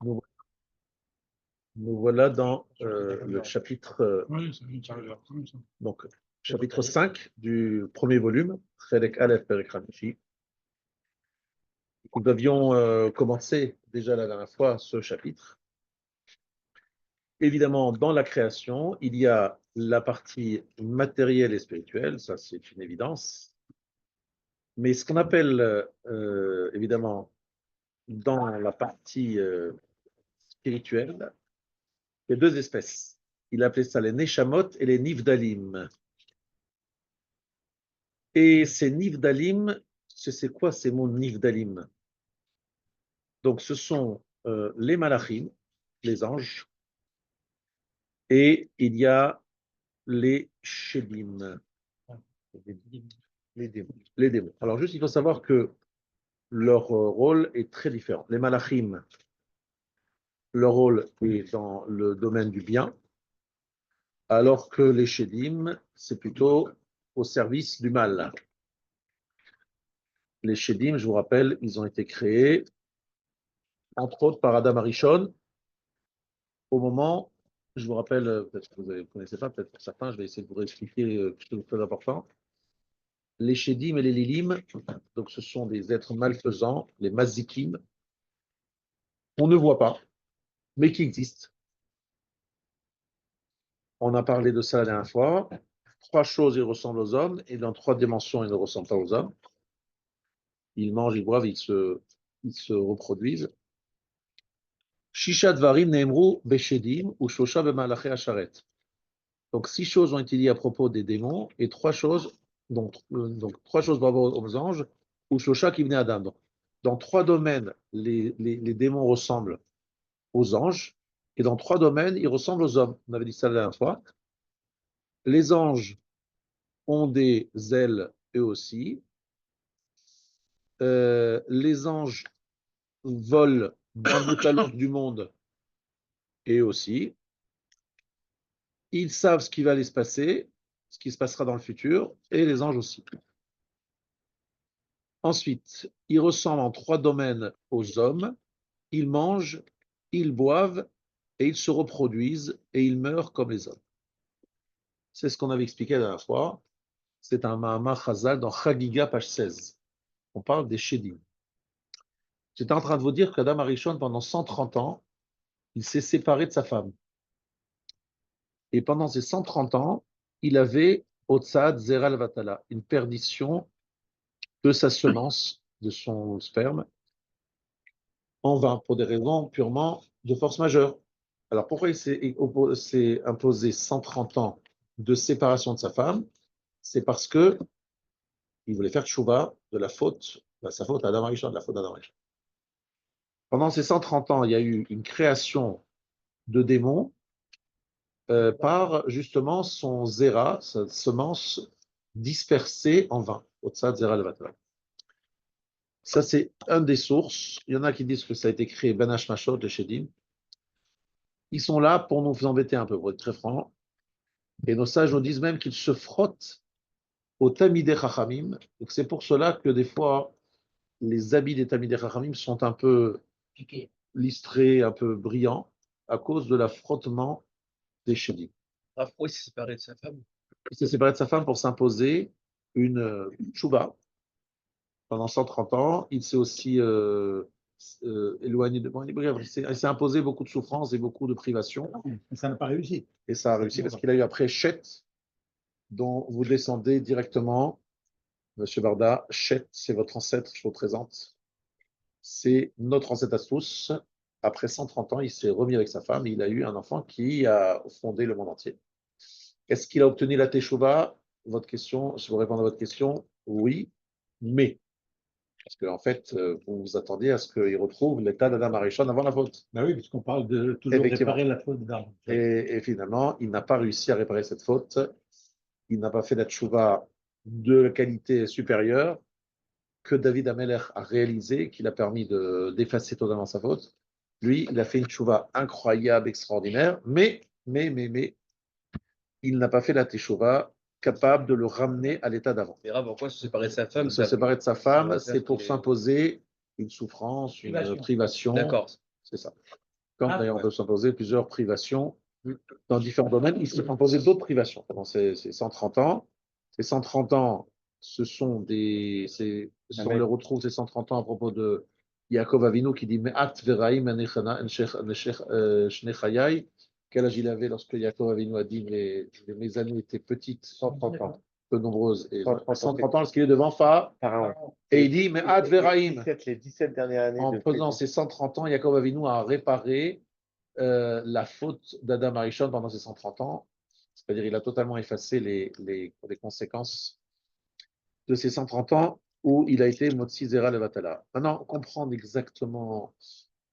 Nous, nous voilà dans le chapitre, donc, chapitre 5 du premier volume, Chelek Aleph Perek Hamishi. Nous avions commencé déjà la dernière fois ce chapitre. Évidemment, dans la création, il y a la partie matérielle et spirituelle, ça c'est une évidence. Mais ce qu'on appelle évidemment dans la partie spirituelle, il y a deux espèces. Il appelait ça les Neshamot et les Nivdalim. Et ces Nivdalim, c'est quoi ces mots Nivdalim? Donc ce sont les Malachim, les anges, et il y a les Shedim, les démons. Alors juste, il faut savoir que leur rôle est très différent. Les Malachim, leur rôle est dans le domaine du bien, alors que les Shedim, c'est plutôt au service du mal. Les Shedim, je vous rappelle, ils ont été créés, entre autres par Adam Arishon, au moment, je vous rappelle, peut-être que vous ne connaissez pas, peut-être pour certains, je vais essayer de vous réexpliquer quelque chose de très important. Les Shedim et les Lilim, donc ce sont des êtres malfaisants, les Mazikim, on ne voit pas, mais qui existent. On a parlé de ça la dernière fois. Trois choses, ils ressemblent aux hommes, et dans trois dimensions, ils ne ressemblent pas aux hommes. Ils mangent, ils boivent, ils se reproduisent. Shisha Dvarim Neemru Beshedim ou Shosha Bemalaché Asharet. Donc, six choses ont été dites à propos des démons et trois choses, donc trois choses par rapport aux anges ou Shosha qui venait à Adam. Donc, dans trois domaines, les démons ressemblent aux anges et dans trois domaines, ils ressemblent aux hommes. On avait dit ça la dernière fois. Les anges ont des ailes eux aussi. Les anges volent d'un bout à l'autre du monde et aussi. Ils savent ce qui va aller se passer, ce qui se passera dans le futur, et les anges aussi. Ensuite, ils ressemblent en trois domaines aux hommes. Ils mangent, ils boivent, et ils se reproduisent, et ils meurent comme les hommes. C'est ce qu'on avait expliqué la dernière fois. C'est un Mahamar Chazal dans Chagiga, page 16. On parle des Shedim. J'étais en train de vous dire qu'Adam Arishon, pendant 130 ans, il s'est séparé de sa femme. Et pendant ces 130 ans, il avait Otsad Zeral Vatala, une perdition de sa semence, de son sperme, en vain, pour des raisons purement de force majeure. Alors pourquoi il s'est imposé 130 ans de séparation de sa femme? C'est parce que il voulait faire tchouva de la faute, de sa faute à Adam Arishon, de la faute d'Adam Arishon. Pendant ces 130 ans, il y a eu une création de démons par justement son zéra, sa semence dispersée en vain. Otsad Zera Levatala. Ça, c'est un des sources. Il y en a qui disent que ça a été créé Ben Hashmashot, les Shedim. Ils sont là pour nous embêter un peu, pour être très franc. Et nos sages nous disent même qu'ils se frottent au Tamidei Chachamim. Donc c'est pour cela que des fois, les habits des Tamidei Chachamim sont un peu listrés, un peu brillants, à cause de la frottement des Shedim. Pourquoi il s'est séparé de sa femme? Il s'est séparé de sa femme pour s'imposer une tchouba. Pendant 130 ans, il s'est aussi éloigné de moi. Il s'est imposé beaucoup de souffrances et beaucoup de privations. Et ça n'a pas réussi. Et ça a réussi parce qu'il a eu après Chet, dont vous descendez directement, Monsieur Barda. Chet, c'est votre ancêtre, je vous présente. C'est notre ancêtre à tous. Après 130 ans, il s'est remis avec sa femme et il a eu un enfant qui a fondé le monde entier. Est-ce qu'il a obtenu la Teshuvah? Votre question, je vous réponds à votre question, oui, mais. Parce qu'en fait, vous vous attendiez à ce qu'il retrouve l'état d'Adam Arishon avant la faute. Ben oui, puisqu'on parle de toujours réparer la faute d'Adam. Et finalement, il n'a pas réussi à réparer cette faute. Il n'a pas fait la tchouva de qualité supérieure que David Ameller a réalisé, qui l'a permis d'effacer totalement sa faute. Lui, il a fait une tchouva incroyable, extraordinaire, mais, il n'a pas fait la tchouva capable de le ramener à l'état d'avant. Mais Rav, pourquoi se séparer de sa femme? Se séparer de sa femme, c'est pour s'imposer une souffrance, une privation. D'accord. C'est ça. Comme d'ailleurs on peut s'imposer plusieurs privations dans différents domaines, il se peut imposer d'autres privations pendant ces 130 ans. Ces 130 ans, ce sont des. Si on les retrouve, ces 130 ans à propos de Yaakov Avinu qui dit Me'at veraim shnechayai. Quel âge il avait lorsque Yaakov Avinu a dit mes années étaient petites, 130 ans, peu nombreuses, et 130 ans lorsqu'il est devant Pharaon. Et il dit Me'at veraim. Les 17 dernières années. En faisant ces 130 ans, Yaakov Avinu a réparé la faute d'Adam Arishon pendant ces 130 ans. C'est-à-dire il a totalement effacé les conséquences de ces 130 ans où il a été Motsi Zera Levatala. Maintenant, comprendre exactement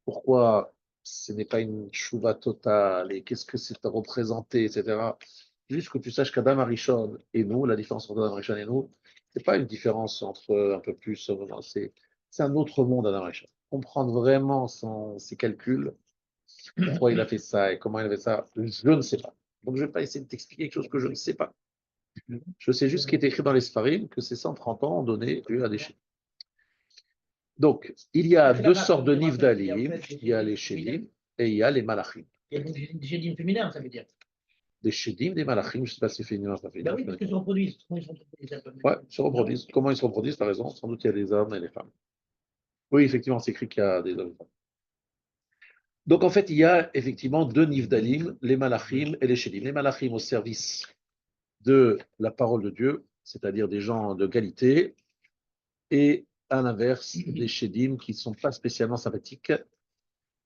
pourquoi ce n'est pas une chouva totale et qu'est-ce que c'est représenté, etc. Juste que tu saches qu'Adam Arishon et nous, la différence entre Adam Arishon et nous, ce n'est pas une différence entre un peu plus, c'est un autre monde, Adam Arishon. Comprendre vraiment ses calculs, pourquoi il a fait ça et comment il a fait ça, je ne sais pas. Donc je ne vais pas essayer de t'expliquer quelque chose que je ne sais pas. Je sais juste ce qui est écrit dans les Sfarim, que ces 130 ans ont donné lieu à des Shedim. Donc, il y a deux sortes de Nivdalim. Il y a les Shedim et il y a les Malachim. Il y a des Shedim féminins, ça veut dire. Des Shedim, des Malachim, je ne sais pas si c'est féminin ou pas féminin. Ben oui, parce qu'ils se reproduisent. Comment ils se reproduisent un peu Ouais, ils se reproduisent. Comment ils se reproduisent, par raison. Sans doute il y a des hommes et des femmes. Oui, effectivement, c'est écrit qu'il y a des hommes et des femmes. Donc, en fait, il y a effectivement deux Nivdalim, les Malachim et les Shedim. Les Malachim au service de la parole de Dieu, c'est-à-dire des gens de qualité, et à l'inverse, les Shedim qui ne sont pas spécialement sympathiques,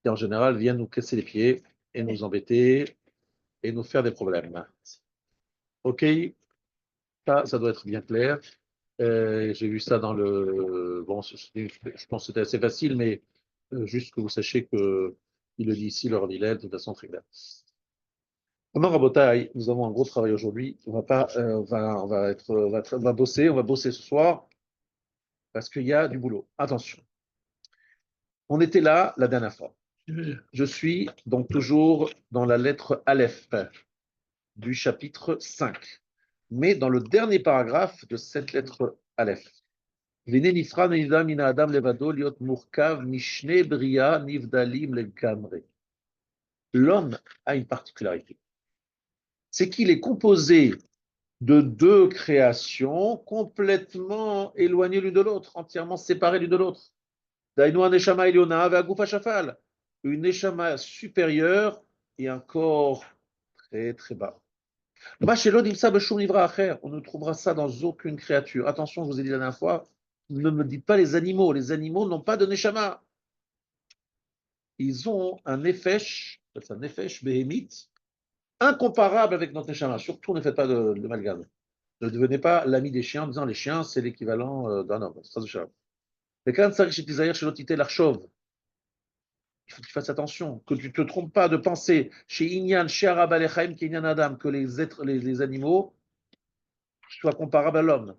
qui en général viennent nous casser les pieds et nous embêter et nous faire des problèmes. Ok, ça doit être bien clair. J'ai vu ça dans le. Bon, je pense que c'était assez facile, mais juste que vous sachiez qu'il le dit ici, leur Hillel, de toute façon très clair. Maintenant, Rabotai, nous avons un gros travail aujourd'hui. On va bosser ce soir parce qu'il y a du boulot. Attention. On était là la dernière fois. Je suis donc toujours dans la lettre Aleph du chapitre 5, mais dans le dernier paragraphe de cette lettre Aleph. L'homme a une particularité. C'est qu'il est composé de deux créations complètement éloignées l'une de l'autre, entièrement séparées l'une de l'autre. Une neshama supérieure et un corps très très bas. On ne trouvera ça dans aucune créature. Attention, je vous ai dit la dernière fois, ne me dites pas les animaux. Les animaux n'ont pas de neshama. Ils ont un nefesh, c'est un nefesh béhémite, incomparable avec notre neshama. Surtout, ne faites pas de malgame. Ne devenez pas l'ami des chiens en disant les chiens, c'est l'équivalent d'un homme. C'est ça, il faut que tu fasses attention, que tu ne te trompes pas de penser chez Inyan, chez Arab Alechaim, Kinyan Adam, que les animaux soient comparables à l'homme.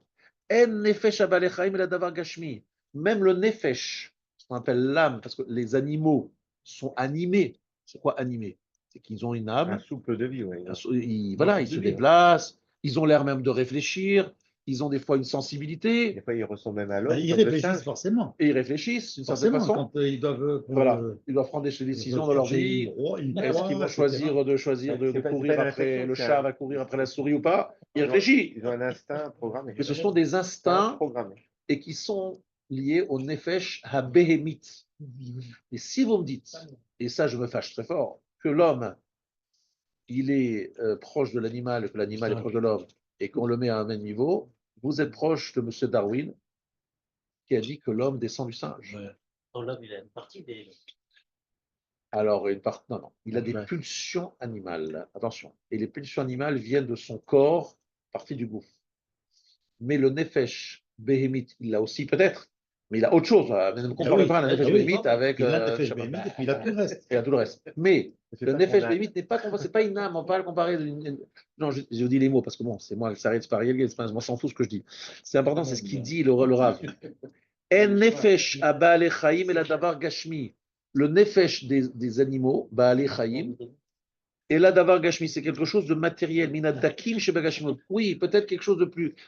En nefesh abalechaim la davar gashmi. Même le nefesh, ce qu'on appelle l'âme, parce que les animaux sont animés. C'est quoi animés? C'est qu'ils ont une âme. Un souple de vie, oui. Voilà, ils se déplacent, ils ont l'air même de réfléchir. Ils ont des fois une sensibilité. Des fois, ils ressemblent même à l'autre. Ils réfléchissent forcément. Et ils réfléchissent d'une certaine façon. Quand ils doivent. Ils doivent prendre des décisions dans leur vie. Est-ce qu'ils vont choisir de courir après le chat, va courir après la souris ou pas? Ils réfléchissent. Ils ont un instinct programmé. Mais ce sont des instincts et qui sont liés au nefesh ha-behemit. Et si vous me dites, et ça je me fâche très fort, que l'homme, il est proche de l'animal, que l'animal est proche de l'homme, et qu'on le met à un même niveau, vous êtes proche de M. Darwin, qui a dit que l'homme descend du singe. L'homme, il a une partie des. Alors, non. Il a des pulsions animales. Attention. Et les pulsions animales viennent de son corps, partie du gouffre. Mais le nefesh béhémite, il l'a aussi peut-être, mais il a autre chose. Ne comparez pas le nefesh béhémite avec. Il a tout le reste. Il a tout le reste. Mais le nefesh béhémite n'est pas, c'est pas une âme, on ne peut pas le comparer. Non, je dis les mots parce que bon, c'est moi, ça arrête par Yelgel, je m'en s'en fout ce que je dis. C'est important, c'est ce qu'il dit le Rav. En nefesh abale chaim et la davar gashmi. Le nefesh des animaux, baale chaim, et la davar gashmi, c'est quelque chose de matériel. Minadakim chez bagashmi. Oui, peut-être quelque chose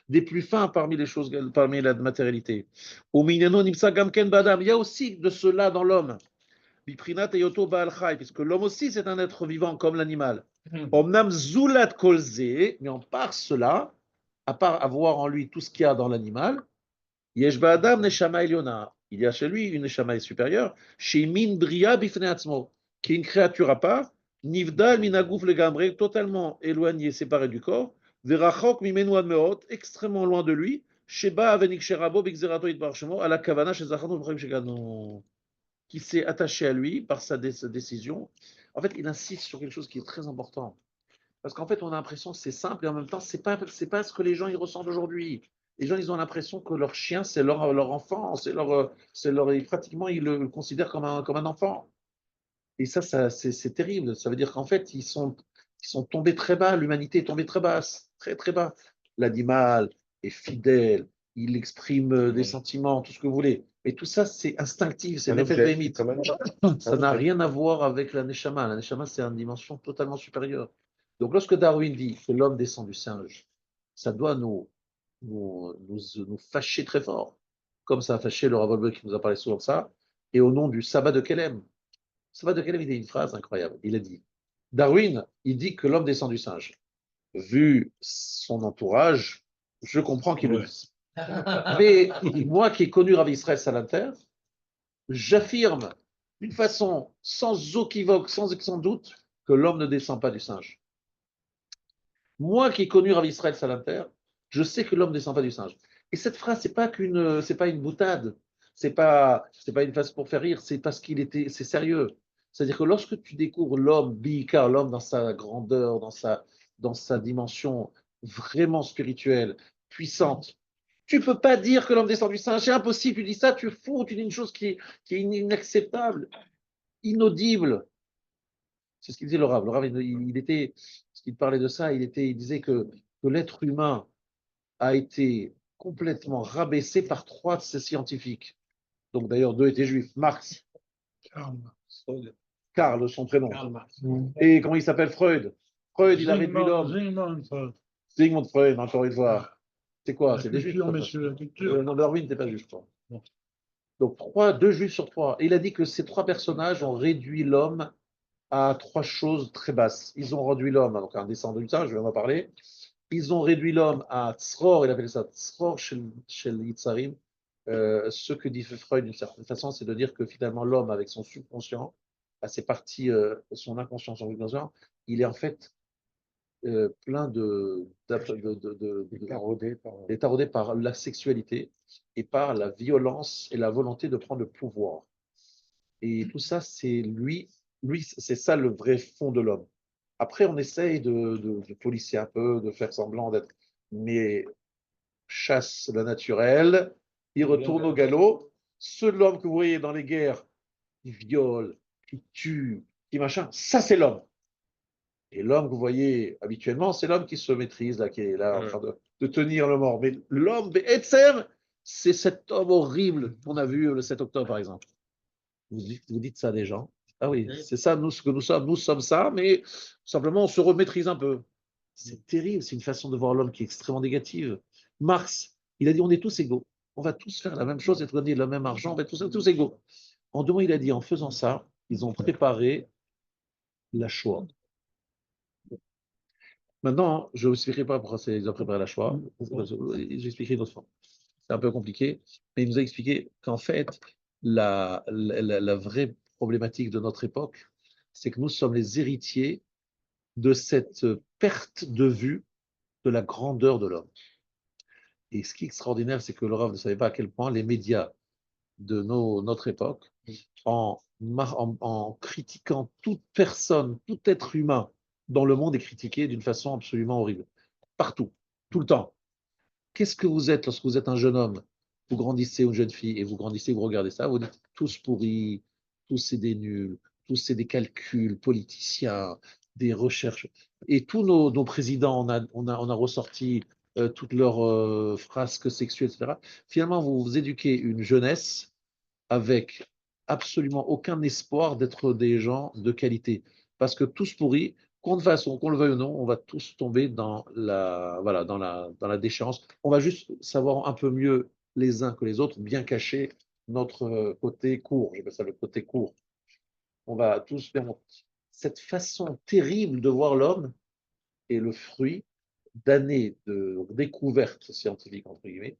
des plus fins parmi les choses, parmi la matérialité. Au minano nimsa gamken badam. Il y a aussi de cela dans l'homme. Biprinat Eyoto Baal Chai, puisque l'homme aussi c'est un être vivant comme l'animal. Omnam Zulat Kolze, mais en part cela, à part avoir en lui tout ce qu'il y a dans l'animal, Yesh Ba'adam Neshama Eliona, il y a chez lui une Neshama supérieure, chez Min Bria Bifne Atzmo, qui est une créature à part, Nivdal Minagouf le Gambre, totalement éloigné, séparé du corps, Verachok Mimenu Admeot, extrêmement loin de lui, Sheba Avenik Sherabo Bixerato Itbarshemo, à la Kavana chez Zachano Vrem Shegano, qui s'est attaché à lui par sa décision. En fait, il insiste sur quelque chose qui est très important. Parce qu'en fait, on a l'impression que c'est simple et en même temps, c'est pas ce que les gens ils ressentent aujourd'hui. Les gens, ils ont l'impression que leur chien, c'est leur enfant, pratiquement, ils le considèrent comme un enfant. Et ça c'est terrible. Ça veut dire qu'en fait, ils sont tombés très bas. L'humanité est tombée très basse, très, très bas. L'animal est fidèle, il exprime des sentiments, tout ce que vous voulez. Mais tout ça, c'est instinctif, c'est Un l'effet objet, bémite. comme un Ça n'a objet. rien à voir avec la Neshama. La Neshama, c'est une dimension totalement supérieure. Donc, lorsque Darwin dit que l'homme descend du singe, ça doit nous fâcher très fort, comme ça a fâché le Rav Wolbe qui nous a parlé souvent de ça, et au nom du sabbat de Kelem. Le sabbat de Kelem, il a une phrase incroyable. Il a dit, Darwin, il dit que l'homme descend du singe. Vu son entourage, je comprends qu'il le dise. Mais moi qui ai connu Rav Israël Salanter, j'affirme d'une façon sans équivoque, sans doute, que l'homme ne descend pas du singe. Moi qui ai connu Rav Israël Salanter, je sais que l'homme ne descend pas du singe. Et cette phrase, c'est pas une boutade, c'est pas une phrase pour faire rire, c'est parce c'est sérieux. C'est-à-dire que lorsque tu découvres l'homme, Bika, l'homme dans sa grandeur, dans sa dimension vraiment spirituelle, puissante, tu peux pas dire que l'homme descend du singe, c'est impossible. Tu dis ça, tu es fou, tu dis une chose qui est inacceptable, inaudible. C'est ce qu'il disait le Rav. Le Rav, il parlait de ça, il disait que l'être humain a été complètement rabaissé par trois de ces scientifiques. Donc d'ailleurs, deux étaient juifs. Marx, Karl, son prénom. Et comment il s'appelle? Freud. Freud, il a réduit l'homme. Sigmund Freud, encore une fois. C'est quoi? C'est des juifs. Non, Darwin n'était pas juif, je crois. Donc deux juifs sur trois. Et il a dit que ces trois personnages ont réduit l'homme à trois choses très basses. Ils ont réduit l'homme, donc un descendant du singe, je vais en parler. Ils ont réduit l'homme à tzror, il appelle ça tzror chez Yitzarim. Ce que dit Freud d'une certaine façon, c'est de dire que finalement l'homme, avec son subconscient, à ses parties, son inconscient, son subconscient, il est en fait plein est taraudé par la sexualité et par la violence et la volonté de prendre le pouvoir. Et tout ça, c'est lui, c'est ça le vrai fond de l'homme. Après, on essaye de policer un peu, de faire semblant d'être, mais chasse le naturel, il retourne au galop. Ce l'homme que vous voyez dans les guerres, qui viole, qui tue, qui machin, ça c'est l'homme. Et l'homme que vous voyez habituellement, c'est l'homme qui se maîtrise, là, qui est là en train de tenir le mort. Mais l'homme, c'est cet homme horrible qu'on a vu le 7 octobre, par exemple. Vous dites ça à des gens. Ah oui, c'est ça, nous, ce que nous sommes. Nous sommes ça, mais simplement, on se remaîtrise un peu. C'est terrible, c'est une façon de voir l'homme qui est extrêmement négative. Marx, il a dit, on est tous égaux. On va tous faire la même chose, être gagner le même argent, on va être tous égaux. En 2 mots, il a dit, en faisant ça, ils ont préparé la Shoah. Maintenant, je ne vous expliquerai pas pourquoi ils ont préparé la Shoah. J'expliquerai une autre fois. C'est un peu compliqué, mais il nous a expliqué qu'en fait, la vraie problématique de notre époque, c'est que nous sommes les héritiers de cette perte de vue de la grandeur de l'homme. Et ce qui est extraordinaire, c'est que le Rav ne savait pas à quel point les médias de notre époque, en critiquant toute personne, tout être humain dans le monde, est critiqué d'une façon absolument horrible. Partout, tout le temps. Qu'est-ce que vous êtes lorsque vous êtes un jeune homme? Vous grandissez, une jeune fille, et vous grandissez, vous regardez ça, vous dites tous pourris, tous c'est des nuls, tous c'est des calculs politiciens, des recherches. Et tous nos présidents, on a ressorti toutes leurs frasques sexuelles, etc. Finalement, vous éduquez une jeunesse avec absolument aucun espoir d'être des gens de qualité. Parce que tous pourris, qu'on le veuille ou non, on va tous tomber dans dans la déchéance. On va juste savoir un peu mieux les uns que les autres, bien cacher notre côté court. J'appelle ça le côté court. on va tous faire cette façon terrible de voir l'homme est le fruit d'années de découvertes scientifiques, entre guillemets,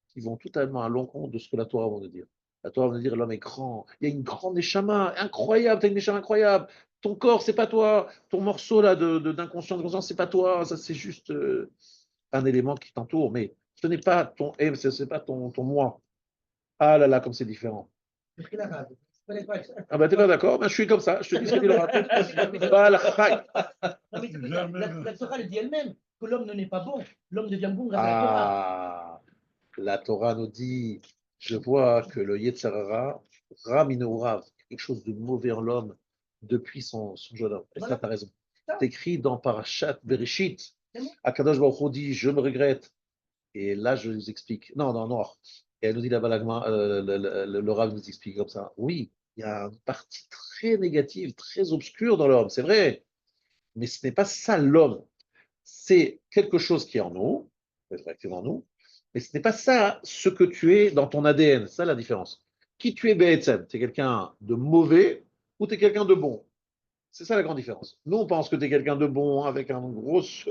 qui vont totalement à l'encontre de ce que la Torah va nous dire. La Torah va nous dire l'homme est grand, il y a une grande échama incroyable, tu as une échama incroyable, ton corps, c'est pas toi, ton morceau là d'inconscient, de conscience, c'est pas toi, ça c'est juste un élément qui t'entoure, mais ce n'est pas ton ce n'est pas ton moi. Ah là là, comme c'est différent. J'ai pris l'arabe. Je connais pas. Ah ben t'es pas d'accord, ben, je suis comme ça, je te dis ce que dit le rabbin. Voilà. Non, mais la Torah elle dit elle-même que l'homme ne n'est pas bon. L'homme devient bon grâce à la Torah. Ah, la Torah nous dit, je vois que le Yetzer Hara, Raminourav, quelque chose de mauvais en l'homme depuis son jeune homme. Et ça, Voilà. tu as raison. C'est écrit dans Parashat Bereshit. C'est bon. Akadosh Baruch Hu dit, je me regrette. Et là, je vous explique. Non, non, non. Et elle nous dit là-bas, le Rav nous explique comme ça. Oui, il y a une partie très négative, très obscure dans l'homme, c'est vrai. Mais ce n'est pas ça l'homme. C'est quelque chose qui est en nous, effectivement en nous, mais ce n'est pas ça ce que tu es dans ton ADN. C'est ça la différence. Qui tu es BSM? Tu es quelqu'un de mauvais ou tu es quelqu'un de bon? C'est ça la grande différence. Nous, on pense que tu es quelqu'un de bon avec une grosse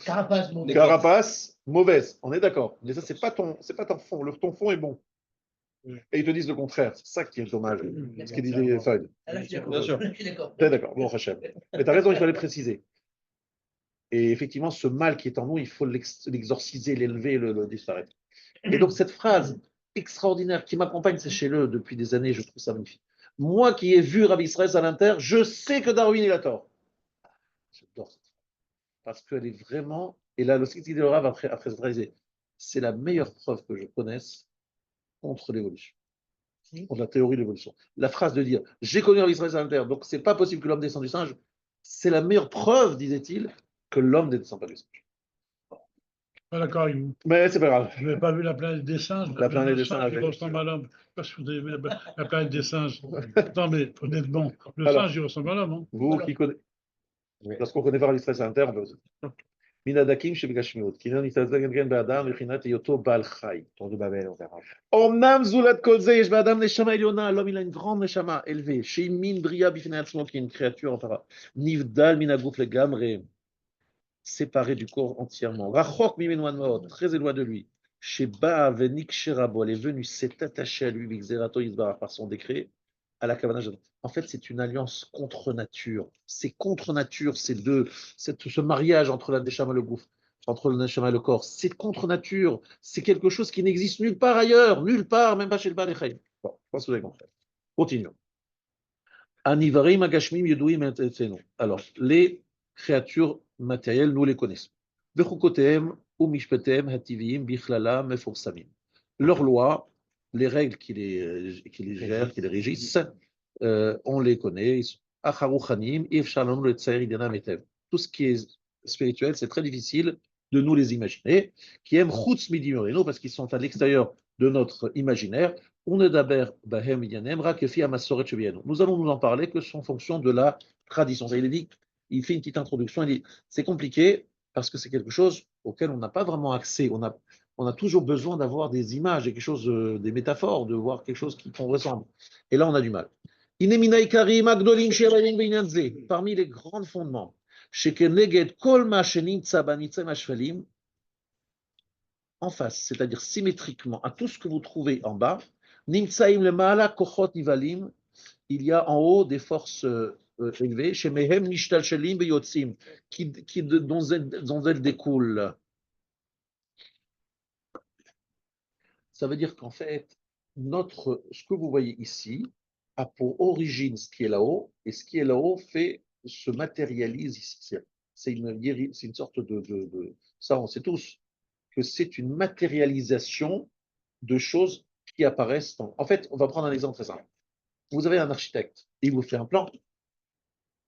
Carapace, mon gars. carapace mauvaise. On est d'accord. Mais ça, c'est pas ton fond. Ton fond est bon. Et ils te disent le contraire. C'est ça qui est dommage. Ce qu'il disait Feuille. Ah, là, je suis d'accord. Bien sûr. Je suis d'accord. Tu es d'accord. Bon, Hachem. Mais tu as raison, il fallait préciser. Et effectivement, ce mal qui est en nous, il faut l'exorciser, l'élever, le disparaître. Et donc, cette phrase extraordinaire qui m'accompagne, c'est chez eux depuis des années, je trouve ça magnifique. Moi qui ai vu Rabbi Israël à l'Inter, je sais que Darwin il a tort. J'adore cette phrase. Parce qu'elle est vraiment. Et là, le site de Rav, après cette phrase, c'est la meilleure preuve que je connaisse contre l'évolution, contre la théorie de l'évolution. La phrase de dire j'ai connu Rabbi Israël à l'Inter, donc c'est pas possible que l'homme descende du singe, c'est la meilleure preuve, disait-il, que l'homme ne descend pas du singe. Pas d'accord avec vous. Mais c'est pas grave. Je n'avais pas vu la planète des singes. La planète des Le singe, singes, il ressemble à l'homme. Parce que vous avez vu la planète des singes. Attendez, honnêtement, le Alors, singe, il ressemble à l'homme. Hein. Vous qui connaissez, Oui. lorsqu'on connaît pas l'Israël Inter, on peut aussi. Minadakim shebegashmiut, kinan itazdagen be'adam, mechinat yoto bal chai. Tour de Babel, on verra. Omnam zulat kol ze, yesh be'adam neshama eliona, l'homme il a une grande neshama élevée. Chez min bria bifnei atzmo, qui est une créature en para. Nivdal minaguf legamre, séparé du corps entièrement. Rachok mimenu anmaot, très éloigné de lui. Chez Ba venik sherabo, elle est venue s'est attachée à lui, bixerato yisbarach, par son décret, à la Kavanah. En fait, c'est une alliance contre nature. C'est contre nature, ce mariage entre la Neshama et le gouffre, entre le Neshama et le corps. C'est contre nature. C'est quelque chose qui n'existe nulle part ailleurs, nulle part, même pas chez le Baal Echaim. Bon, je pense que vous avez compris. Continuons. Anivarim agashmim yeduim etzenu. Alors, les créatures matérielles, nous les connaissons. Vechukotehem ou mishpetehem hativim bichlala mefursamim. Leurs lois, les règles qui les gèrent, qui les régissent, on les connaît. Tout ce qui est spirituel, c'est très difficile de nous les imaginer. Qui aiment chutz midimorino parce qu'ils sont à l'extérieur de notre imaginaire. Nous allons nous en parler que en fonction de la tradition. Ça, il fait une petite introduction. Il dit c'est compliqué parce que c'est quelque chose auquel on n'a pas vraiment accès. On a toujours besoin d'avoir des images, quelque chose, des métaphores, de voir quelque chose qu'on ressemble. Et là, on a du mal. Parmi les grands fondements, en face, c'est-à-dire symétriquement à tout ce que vous trouvez en bas, il y a en haut des forces élevées, dont elles découlent. Ça veut dire qu'en fait, ce que vous voyez ici a pour origine ce qui est là-haut, et ce qui est là-haut se matérialise ici. C'est une sorte ça on sait tous, que c'est une matérialisation de choses qui apparaissent. En fait, on va prendre un exemple très simple. Vous avez un architecte, il vous fait un plan.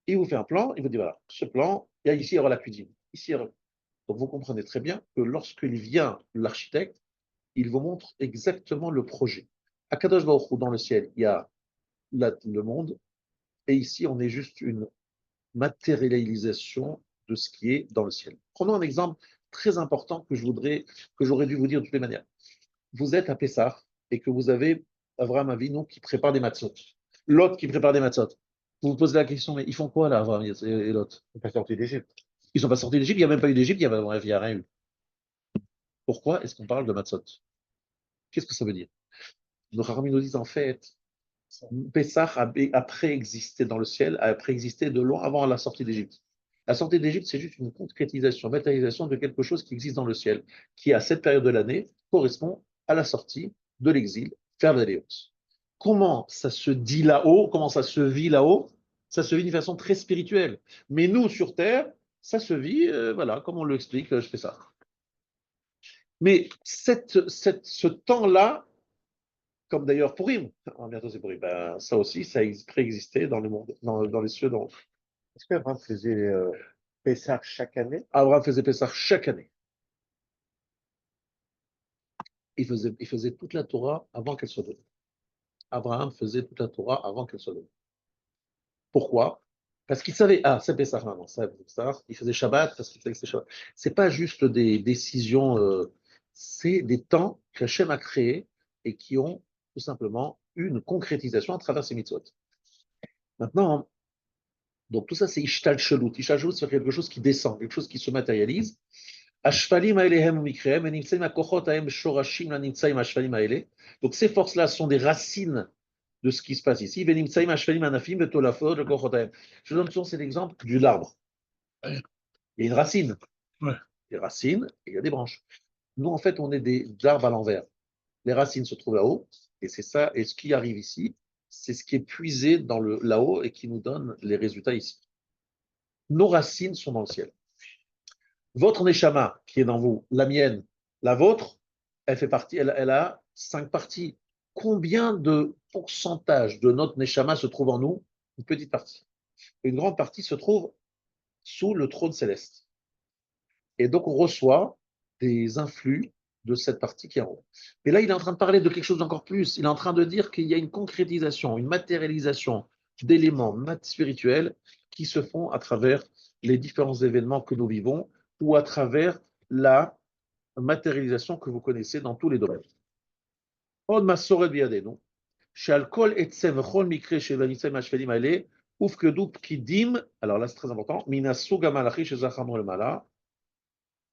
Il vous fait un plan, il vous dit voilà, ce plan, ici il y aura la cuisine. Ici, donc vous comprenez très bien que lorsqu'il vient l'architecte, il vous montre exactement le projet. À Kadosh Baruch Hu, dans le ciel, il y a le monde, et ici, on est juste une matérialisation de ce qui est dans le ciel. Prenons un exemple très important que j'aurais dû vous dire de toutes les manières. Vous êtes à Pessah et que vous avez Avraham Avinu qui prépare des matzot. Lot qui prépare des matzot. Vous vous posez la question, mais ils font quoi là, Abraham et Lot? Ils sont pas sortis d'Égypte. Ils sont pas sortis d'Égypte, il n'y a même pas eu d'Égypte, bref, il n'y a rien eu. Pourquoi est-ce qu'on parle de matzot? Qu'est-ce que ça veut dire? Nos Chachamim nous disent en fait, Pessah a préexisté dans le ciel, a préexisté de loin avant la sortie d'Égypte. La sortie d'Égypte, c'est juste une concrétisation, matérialisation de quelque chose qui existe dans le ciel, qui à cette période de l'année correspond à la sortie de l'exil vers l'Aléos. Comment ça se dit là-haut, comment ça se vit là-haut? Ça se vit d'une façon très spirituelle. Mais nous, sur Terre, ça se vit, voilà, comme on l'explique, je fais ça. Mais ce temps-là, comme d'ailleurs Purim, bientôt c'est Purim, ben, ça aussi, ça préexistait dans le monde, dans les cieux d'en haut. Est-ce qu'Abraham faisait Pessah chaque année? Abraham faisait Pessah chaque année. Il faisait toute la Torah avant qu'elle soit donnée. Abraham faisait toute la Torah avant qu'elle soit donnée. Pourquoi? Parce qu'il savait, c'est Pessah maintenant, ça, Pessah. Il faisait Shabbat parce qu'il savait que c'était Shabbat. C'est pas juste des décisions, c'est des temps qu'Hachem a créés et qui ont tout simplement une concrétisation à travers ces mitzvot. Maintenant, donc tout ça c'est Ishtal Shelut. Ishtal Shelut, c'est quelque chose qui descend, quelque chose qui se matérialise. Donc ces forces-là sont des racines de ce qui se passe ici. Je donne toujours cet exemple de l'arbre. Il y a une racine. Ouais. Des racines et il y a des branches. Nous, en fait, on est des arbres à l'envers. Les racines se trouvent là-haut, et c'est ça, et ce qui arrive ici, c'est ce qui est puisé dans là-haut et qui nous donne les résultats ici. Nos racines sont dans le ciel. Votre neshama qui est dans vous, la mienne, la vôtre, elle fait partie, elle a 5 parties. Combien de pourcentage de notre neshama se trouve en nous? Une petite partie. Une grande partie se trouve sous le trône céleste. Et donc on reçoit des influx de cette partie qui est en haut. Mais là, il est en train de parler de quelque chose d'encore plus. Il est en train de dire qu'il y a une concrétisation, une matérialisation d'éléments spirituels qui se font à travers les différents événements que nous vivons ou à travers la matérialisation que vous connaissez dans tous les domaines. Od masoret biyadenu, she'al kol etzem v'chol mikre shel hanitzayim hashvelim haele, ufkedu pkidim, alors là c'est très important, min hasug hamalachi shezacharnu lemala,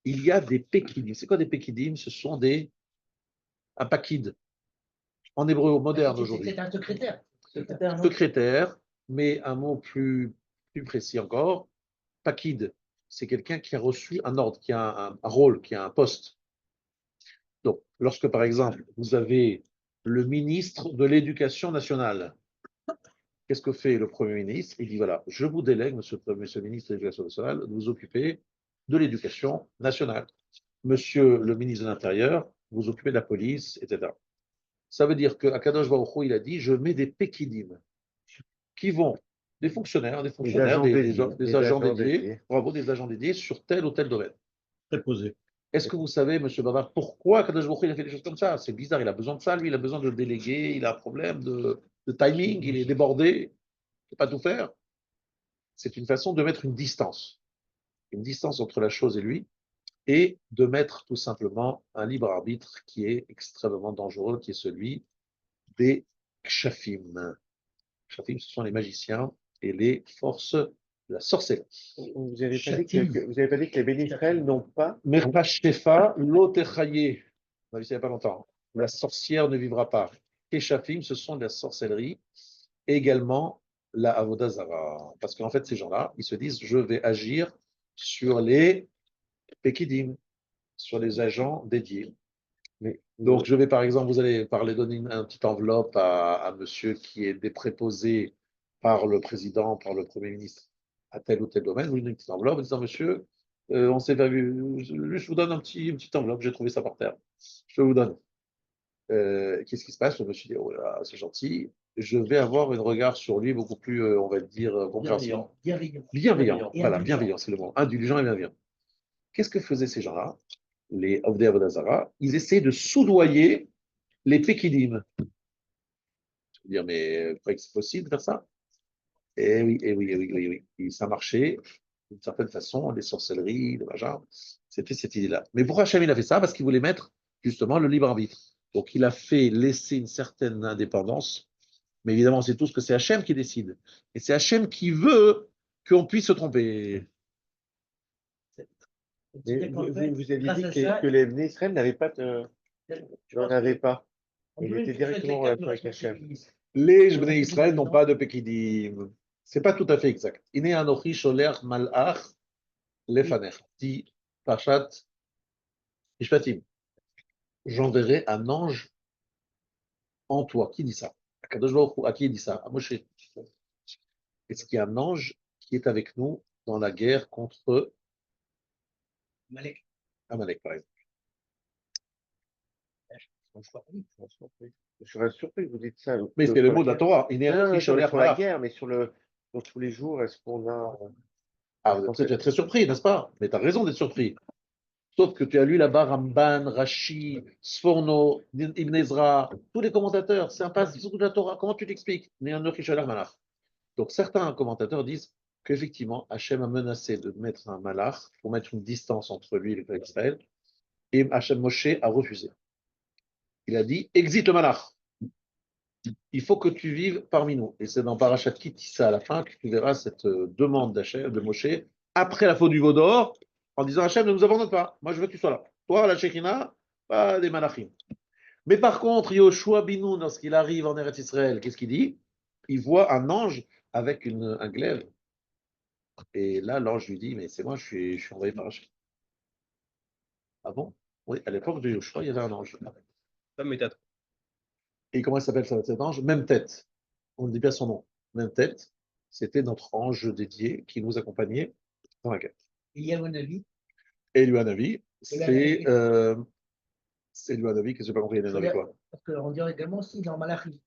il y a des pekidim. C'est quoi des pekidim? Ce sont un pakid, en hébreu moderne aujourd'hui. C'est un secrétaire. Secrétaire, mais un mot plus précis encore, pakid, c'est quelqu'un qui a reçu un ordre, qui a un rôle, qui a un poste. Donc, lorsque par exemple, vous avez le ministre de l'Éducation nationale, qu'est-ce que fait le Premier ministre? Il dit voilà, je vous délègue, monsieur le ministre de l'Éducation nationale, de vous occuper de l'éducation nationale. Monsieur le ministre de l'Intérieur, vous occupez de la police, etc. Ça veut dire qu'à Kadosh Baruch Hu, il a dit je mets des pekidim qui vont, des fonctionnaires, des agents dédiés, bravo, des agents dédiés sur tel ou tel domaine. Préposé. Est-ce que vous savez, monsieur Bavard, pourquoi Kadosh Baruch Hu, il a fait des choses comme ça? C'est bizarre, il a besoin de ça, lui, il a besoin de déléguer, il a un problème de timing, il est débordé, il ne peut pas tout faire. C'est une façon de mettre une distance entre la chose et lui, et de mettre tout simplement un libre arbitre qui est extrêmement dangereux, qui est celui des kshafim. Kshafim, ce sont les magiciens et les forces de la sorcellerie. Vous n'avez pas dit que les bénéficiaires n'ont pas. Merpashtefa lotechaye. On a vu ça il n'y a pas longtemps. La sorcière ne vivra pas. Kshafim, ce sont de la sorcellerie, et également la avodazara. Parce qu'en fait, ces gens-là, ils se disent je vais agir sur les pekidim, sur les agents dédiés. Donc, je vais par exemple, vous allez donner une petite enveloppe à monsieur qui est dépréposé par le président, par le Premier ministre à tel ou tel domaine. Vous lui donnez une petite enveloppe en disant monsieur, on s'est pas vu, je vous donne une petite enveloppe, j'ai trouvé ça par terre. Je vous donne. Qu'est-ce qui se passe? Le monsieur dit oh là, c'est gentil. Je vais avoir un regard sur lui beaucoup plus, on va dire, compréhensif. Bienveillant. Voilà, bienveillant, c'est le mot. Indulgent et bienveillant. Qu'est-ce que faisaient ces gens-là? Les Avdei Avodazara, ils essaient de soudoyer les Pekidim. Je veux dire, mais vous croyez que c'est possible de faire ça? Eh oui, eh oui, eh oui, eh oui, eh oui. Et ça marchait d'une certaine façon, les sorcelleries, le machin. C'était cette idée-là. Mais pourquoi Hachem il a fait ça? Parce qu'il voulait mettre justement le libre arbitre. Donc il a fait laisser une certaine indépendance Mais évidemment, c'est tout ce que c'est Hachem qui décide. Et c'est Hachem qui veut qu'on puisse se tromper. Mais vous avez dit grâce à ça, que les Bnei Israël n'avaient pas tu n'en vois, avaient pas. on Ils peut étaient utiliser directement en quelqu'un relation qui avec Hachem. responsabilise. Les Bnei Israël n'ont pas de Pekidim. C'est pas tout à fait exact. Iné anochi sholer malach lefaner. Dit Pachat Mishpatim. J'enverrai un ange en toi. Qui dit ça? Akadosh Baruch Hu. À qui dit ça? À Moshe. Est-ce qu'il y a un ange qui est avec nous dans la guerre contre Malek. Amalek, par exemple? Je serais surpris que vous dites ça. Mais c'est le mot de la Torah. Iné Non, non, anochi non, sholer sur la malach. guerre, mais sur tous les jours, est-ce qu'on a. Ah, vous pensez que tu es très surpris, n'est-ce pas? Mais tu as raison d'être surpris. Sauf que tu as lu là-bas Ramban, Rashi, Sforno, Ibn Ezra, tous les commentateurs. C'est un passage de la Torah. Comment tu l'expliques? Donc certains commentateurs disent qu'effectivement, Hachem a menacé de mettre un malach pour mettre une distance entre lui et le peuple d'Israël. Et Hachem Moshe a refusé. Il a dit, exit le malach. Il faut que tu vives parmi nous. Et c'est dans Parashat Kitissa à la fin que tu verras cette demande d'Hachem, de Moshe, après la faute du veau d'or, en disant Hachem, ne nous abandonne pas. Moi, je veux que tu sois là. Toi, la Shekhina, pas des malachim. Mais par contre, Yoshua Binoun, lorsqu'il arrive en Eretz Israël, qu'est-ce qu'il dit? Il voit un ange avec un glaive. Et là, l'ange lui dit, mais c'est moi, je suis envoyé par Hachem. Ah bon? Oui, à l'époque de Yoshua, il y avait un ange. Pas méthode. Et comment il s'appelle cet ange? Même tête. On ne dit pas son nom. Même tête. C'était notre ange dédié qui nous accompagnait dans la guerre. Il y a mon avis. Et Luanavi, Luanavi. c'est Luanavi, que je n'ai pas compris, il y en avait quoi? Parce qu'on dirait également aussi dans Malachi.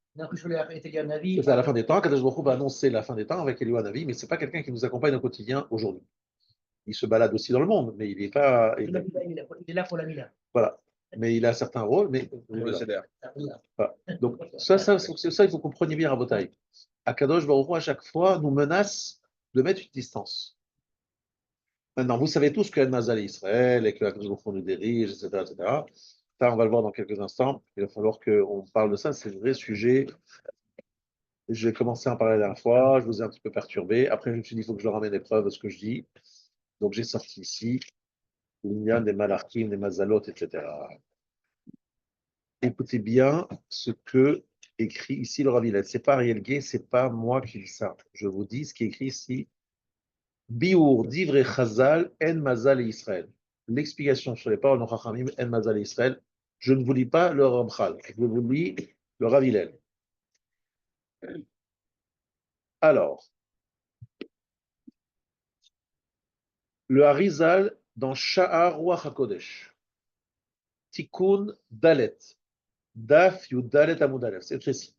était un avis. C'est à la fin des temps, Kadosh Baruch Hu va annoncer la fin des temps avec Luanavi, mais ce n'est pas quelqu'un qui nous accompagne au quotidien aujourd'hui. Il se balade aussi dans le monde, mais il n'est pas. Il est là pour la Mila. Voilà. Mais il a certains rôles, mais. Pour le CDR. Voilà. Donc, ça, il faut que vous compreniez bien à Botaï. Akadosh Baruch Hu, à chaque fois, nous menace de mettre une distance. Maintenant, vous savez tous que Nazal est Israël et que Akadosh Baruch Hu nous dirige, etc., etc. Ça, on va le voir dans quelques instants. Il va falloir qu'on parle de ça. C'est un vrai sujet. J'ai commencé à en parler la dernière fois. Je vous ai un petit peu perturbé. Après, je me suis dit, il faut que je leur ramène des preuves de ce que je dis. Donc, j'ai sorti ici l'Inyan des Malarkim, des Mazalot, etc. Écoutez bien ce que écrit ici le Rav Hillel. C'est pas Ariel Gay, c'est pas moi qui dis ça. Je vous dis ce qui est écrit ici. Biour, Divre Chazal, En Mazal et Israël. L'explication sur les paroles de Chachamim, En Mazal et Israël. Je ne vous lis pas le Ramchal, je vous lis le Rav Hillel. Alors, le Harizal dans Sha'ar Ruach HaKodesh. Tikkun Dalet. Daf Yudalet Amud Aleph. C'est précis.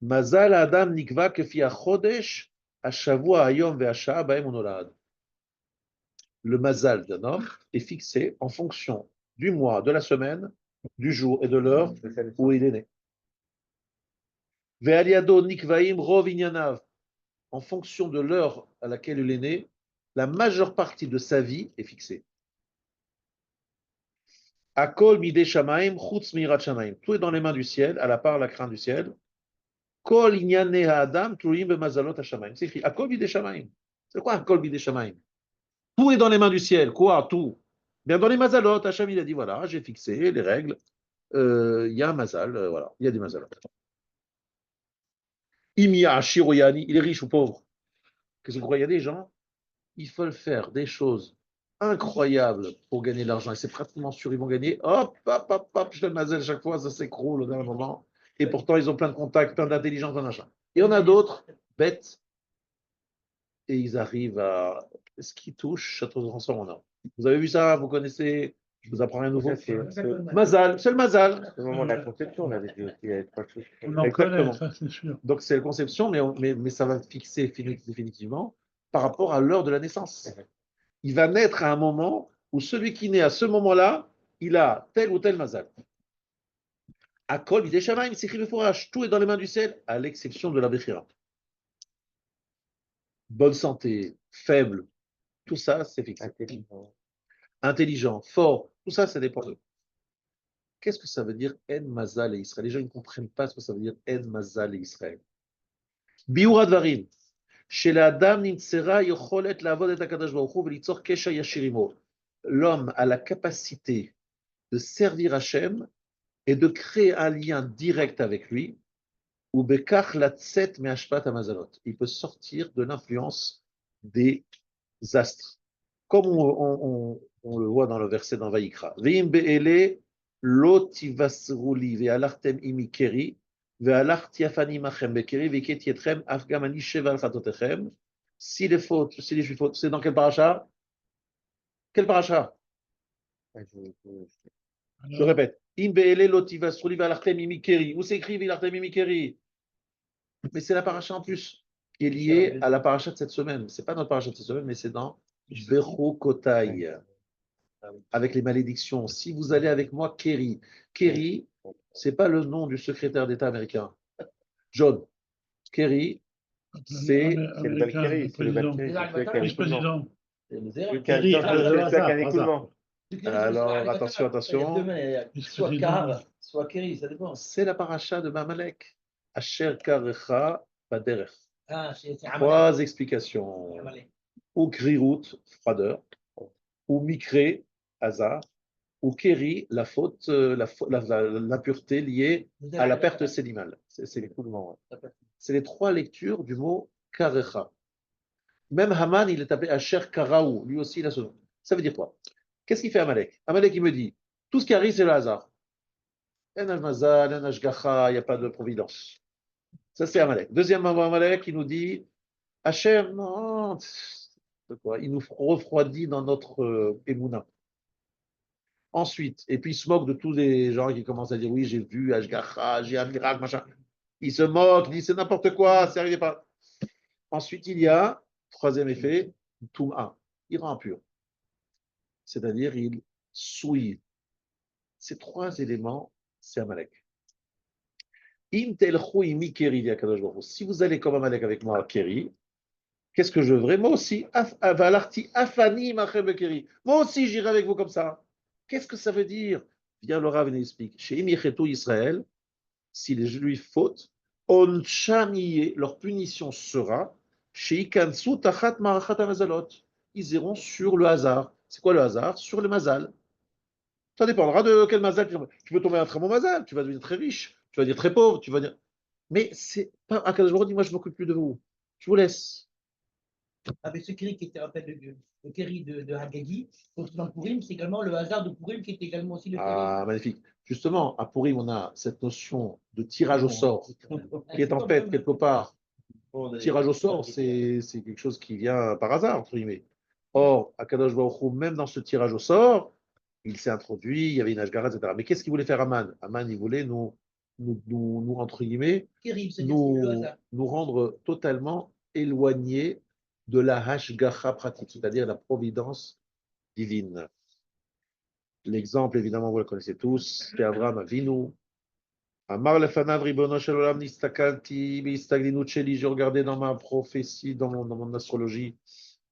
Mazal Adam Nikva Kefi HaChodesh Hashavua Hayom Ve'Hasha'a Ba'em Unolad. Le mazal d'un homme est fixé en fonction du mois, de la semaine, du jour et de l'heure où il est né. Ve'aliado Nikvaim Rov Inyanav. En fonction de l'heure à laquelle il est né, la majeure partie de sa vie est fixée. Akol Midei Shamaim Chutz Mirat Shamaim. Tout est dans les mains du ciel, à la part la crainte du ciel. Kol Inyane Ha'adam Turim B'Mazalot HaShamayim. C'est écrit Akol Midei Shamaim. C'est quoi Akol Midei Shamaim? Tout est dans les mains du ciel. Quoi? Tout. Bien dans les mazalot, Hachem il a dit voilà, j'ai fixé les règles. Il y a un mazal, voilà, il y a des mazalot. Imia Shiroyani, il est riche ou pauvre. Qu'est-ce que vous croyez? Il y a des gens, ils veulent faire des choses incroyables pour gagner de l'argent. Et c'est pratiquement sûr, ils vont gagner. Hop, hop, hop, hop, je fais le mazal chaque fois, ça s'écroule au dernier moment. Et pourtant, ils ont plein de contacts, plein d'intelligence, plein d'achat. Et on a d'autres bêtes. Et ils arrivent à ce qui touche, ça transforme en or. Vous avez vu ça? Vous connaissez? Je vous apprends rien de nouveau. Mazal, c'est le mazal. C'est le moment de la conception, on avait dit aussi, il y avait trois choses. On en connaît, ça c'est sûr. Donc c'est la conception, mais ça va fixer définitivement par rapport à l'heure de la naissance. Il va naître à un moment où celui qui naît à ce moment-là, il a tel ou tel mazal. À Kol Bidei Shamayim, c'est écrit le fourrage, tout est dans les mains du ciel, à l'exception de la Bechira. Bonne santé, faible, tout ça, c'est fixé. Intelligent, fort, tout ça, ça dépend d'eux. Qu'est-ce que ça veut dire En Mazal et Israël? Les gens ne comprennent pas ce que ça veut dire En Mazal et Israël. Biura Dvarim. Chez l'Adam Nimtsera Yocholet Lavod et Akadash Baruch Hu Velitzor Kesha Yashirimo. L'homme a la capacité de servir Hachem et de créer un lien direct avec lui. Ou Bekach Latset Meashpat Amazalot. Il peut sortir de l'influence des astres. Comme on le voit dans le verset dans Vaïkra. Ve'im be'ele lo tivasruli ve'alartem imikeri ve'alar tiafani machem bekeri ve'ket yetrem afgamani sheval chatotechem. Si les fautes, si les juifs fautes, c'est dans quel paracha? Quel paracha? Je répète. Im be'ele lo tivasruli ve'alartem imikeri. Où c'est écrit ve'alartem imikeri? Mais c'est la paracha en plus qui est liée à la paracha de cette semaine. C'est pas notre paracha de cette semaine, mais c'est dans Bechokotai, avec les malédictions. Si vous allez avec moi, Kerry. Kerry, c'est pas le nom du secrétaire d'État américain. John. Kerry, c'est le Valkyrie, c'est le Valkyrie. Vice-président. Celui qui a un écoulement. Alors, attention. Soit Car, soit Kerry, ça dépend. C'est la paracha de Mamalek. Asher Karecha Baderech. Ah, c'est Trois explications. Ou Grirut, froideur. Ou Mikre, hasard. Ou Keri, la faute, l'impureté liée à la perte sédimale. C'est l'écoulement. C'est les trois lectures du mot Karecha. Même Haman, il est appelé Asher Karaou. Lui aussi, il a ce nom. Ça veut dire quoi? Qu'est-ce qu'il fait Amalek? Amalek, il me dit, tout ce qui arrive, c'est le hasard. Il n'y a pas de providence. Ça, c'est Amalek. Deuxièmement, Amalek, il nous dit, Hachem, non, il nous refroidit dans notre émouna. Ensuite, et puis il se moque de tous les gens qui commencent à dire, oui, j'ai vu Ashgacha, j'ai un miracle, machin. Il se moque, il dit, c'est n'importe quoi, ça n'arrivait pas. Ensuite, il y a, troisième effet, Touma, il rend impur. C'est-à-dire, il souille. Ces trois éléments, c'est Amalek. Si vous allez comme Amalek avec moi à Kéri, qu'est-ce que je veux? Moi aussi, moi aussi j'irai avec vous comme ça. Qu'est-ce que ça veut dire? Viens le Rav nous explique. Chez Imichetou Israël, si les Juifs fautent, leur punition sera chez Ikansu Tachat Marachat Amazalot. Ils iront sur le hasard. C'est quoi le hasard? Sur le mazal. Ça dépendra de quel mazal. Tu peux tomber un très bon mazal, tu vas devenir très riche, tu vas dire très pauvre, tu vas dire. Mais c'est pas Akadosh Baruch Hu dit, moi je m'occupe plus de vous. Je vous laisse. Avec ce Kéri qui était en fait le Kéri de Hagagi, dans Purim, c'est également le hasard de Purim qui est également aussi le Kéri. Ah, magnifique. Justement, à Purim, on a cette notion de tirage au sort qui est en fait quelque part. Tirage au sort, c'est quelque chose qui vient par hasard, entre guillemets. Or, Akadosh Baruch Hu, même dans ce tirage au sort, il s'est introduit, il y avait une Ashgara, etc. Mais qu'est-ce qu'il voulait faire Aman? Aman, il voulait nous entre guillemets, nous rendre totalement éloignés de la Hashgacha pratique, c'est-à-dire la providence divine. L'exemple, évidemment, vous le connaissez tous, c'est Abraham Avinu. Amar lefanav ribono shel olam nistakalti beistaglinut sheli, je regardais dans ma prophétie, dans mon astrologie,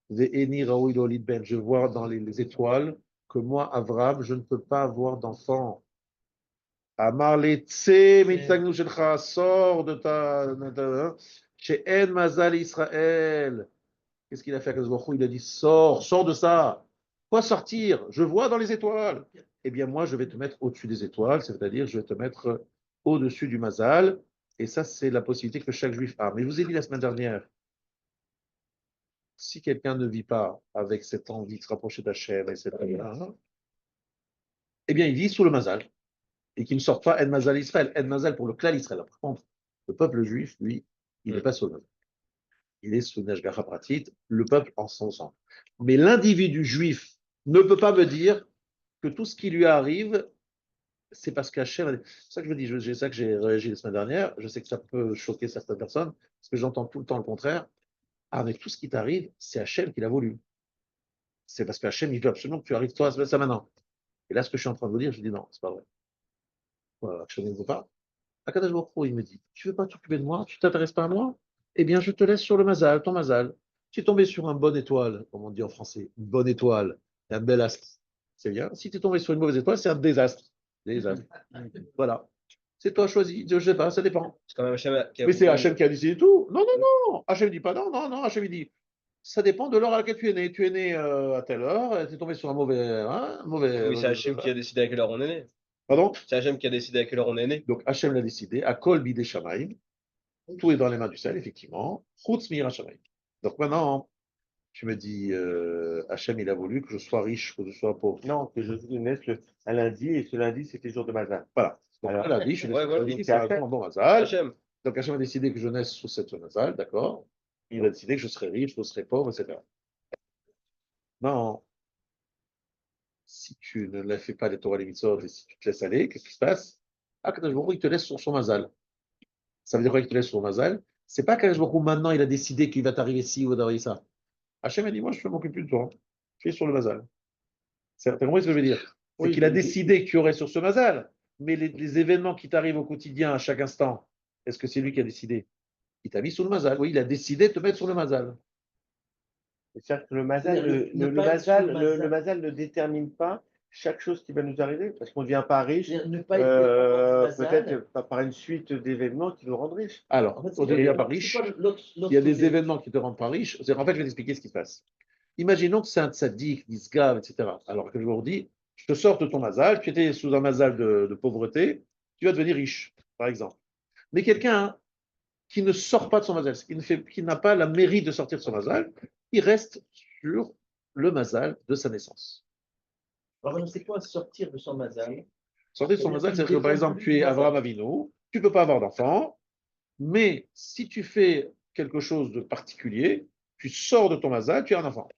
ve'eni raoui lolid ben, je vois dans les étoiles que moi, Abraham, je ne peux pas avoir d'enfant. Amar tse mitagnu shelcha, sors de ta chez En Mazal Israël. Qu'est-ce qu'il a fait à Kadosh? Il a dit sors de ça. Quoi sortir? Je vois dans les étoiles. Eh bien, moi, je vais te mettre au-dessus des étoiles, c'est-à-dire, je vais te mettre au-dessus du Mazal. Et ça, c'est la possibilité que chaque juif a. Mais je vous ai dit la semaine dernière, si quelqu'un ne vit pas avec cette envie de se rapprocher d'Hachem et cette eh bien, il vit sous le Mazal. Et qu'il ne sort pas En Mazal Israël. En Mazal pour le clan Israël. Par contre, le peuple juif, lui, il n'est pas sous le Mazal. Il est sous Nashgacha Pratit, le peuple en son sang. Mais l'individu juif ne peut pas me dire que tout ce qui lui arrive, c'est parce qu'Hachem. C'est ça que je me dis, c'est ça que j'ai réagi la semaine dernière. Je sais que ça peut choquer certaines personnes, parce que j'entends tout le temps le contraire. Avec tout ce qui t'arrive, c'est Hachem qui l'a voulu. C'est parce qu'Hachem, il veut absolument que tu arrives toi à ça maintenant. Et là, ce que je suis en train de vous dire, je dis non, c'est pas vrai. Voilà, Hachem ne veut pas. Akadosh Baruch Hu, il me dit, tu veux pas t'occuper de moi, tu t'intéresses pas à moi, eh bien, je te laisse sur le Mazal, ton Mazal. Tu es tombé sur une bonne étoile, comme on dit en français, une bonne étoile, un bel astre, c'est bien. Si tu es tombé sur une mauvaise étoile, c'est un désastre. des ânes. Voilà. C'est toi choisi. Je ne sais pas, ça dépend. C'est quand même Hachem qui a Mais c'est voulu- Hachem qui a décidé tout. Non, non, non. Hachem dit pas non, non, non. Hachem dit ça dépend de l'heure à laquelle tu es né. Tu es né à telle heure, tu es tombé sur un mauvais. Oui, c'est Hachem qui a décidé à quelle heure on est né. Pardon? C'est Hachem qui a décidé à quelle heure on est né. Donc Hachem l'a décidé. À Kol Bidei Shamayim. Tout est dans les mains du ciel, effectivement. Chutz Miyira Shamayim. Donc maintenant, tu me dis, Hachem, il a voulu que je sois riche, que je sois pauvre. Non, que Jésus naisse un lundi, et ce lundi, c'était le jour de Mazal. Voilà. Donc, Alors, il a dit, je suis ouais, voilà. c'est un bon mazal. Hachem. Donc, Hachem a décidé que je naisse sous cette mazal, d'accord? Il a décidé que je serais riche, que je serais pauvre, etc. Non. Si tu ne la fais pas les Torah les mitzvot et si tu te laisses aller, qu'est-ce qui se passe? Ah, Kadosh Baruch Hu, il te laisse sur son mazal. Ça veut dire quoi qu'il te laisse sur son mazal? C'est pas Kadosh Baruch Hu, maintenant, il a décidé qu'il va t'arriver ci ou d'arriver ça. Hachem a dit, moi, je ne m'occupe plus de toi. Tu es sur le mazal. T'as compris ce que je veux dire? C'est qu'il a décidé que tu aurais sur ce mazal. Mais les événements qui t'arrivent au quotidien, à chaque instant, est-ce que c'est lui qui a décidé? Il t'a mis sur le mazal. Oui, il a décidé de te mettre sur le mazal. C'est-à-dire que le Mazal, Ne pas être sur le Mazal. le Mazal ne détermine pas chaque chose qui va nous arriver, parce qu'on ne devient pas riche, C'est-à-dire ne pas être dépendant du Mazal. peut-être par une suite d'événements qui nous rendent riches. Alors, En fait, on ne devient pas riche. c'est quoi l'autre Il y a des côté? événements qui te rendent pas riche. En fait, je vais t'expliquer ce qui se passe. Imaginons que c'est un tzaddik, nisgav, etc. Alors que je vous dis, je te sors de ton mazal, tu étais sous un mazal de pauvreté, tu vas devenir riche, par exemple. Mais quelqu'un qui ne sort pas de son mazal, qui n'a pas la mérite de sortir de son mazal, il reste sur le mazal de sa naissance. Alors, c'est quoi sortir de son Mazal? Sortir de son mazal, c'est-à-dire que par exemple, tu es Avraham Avinu, tu ne peux pas avoir d'enfant, mais si tu fais quelque chose de particulier, tu sors de ton mazal, tu as un enfant.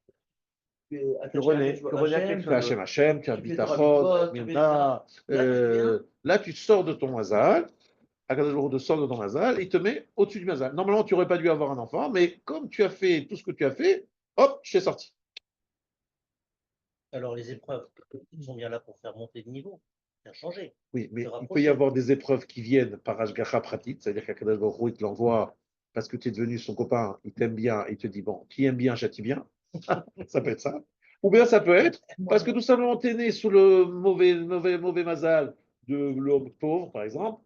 Tu Tu renais à quelque Tu as chose. Hachem, tu as Tu fais Bitachon, Torah, tu fais Milna. ça. Là, tu sors de ton mazal. Akadosh Baruch Hu sort de ton mazal, il te met au-dessus du mazal. Normalement, tu n'aurais pas dû avoir un enfant, mais comme tu as fait tout ce que tu as fait, hop, je t'ai sorti. Alors, les épreuves, ils sont bien là pour faire monter de niveau, faire changer. Oui, mais Se il peut rapprocher. y avoir des épreuves qui viennent par Ashgacha Pratit, c'est-à-dire qu'Akadosh Baruch Hu, il te l'envoie parce que tu es devenu son copain, il t'aime bien, il te dit, bon, qui aime bien, châtie bien. Ça peut être ça. Ou bien ça peut être parce que tout simplement, tu es né sous le mauvais mazal de l'homme pauvre, par exemple,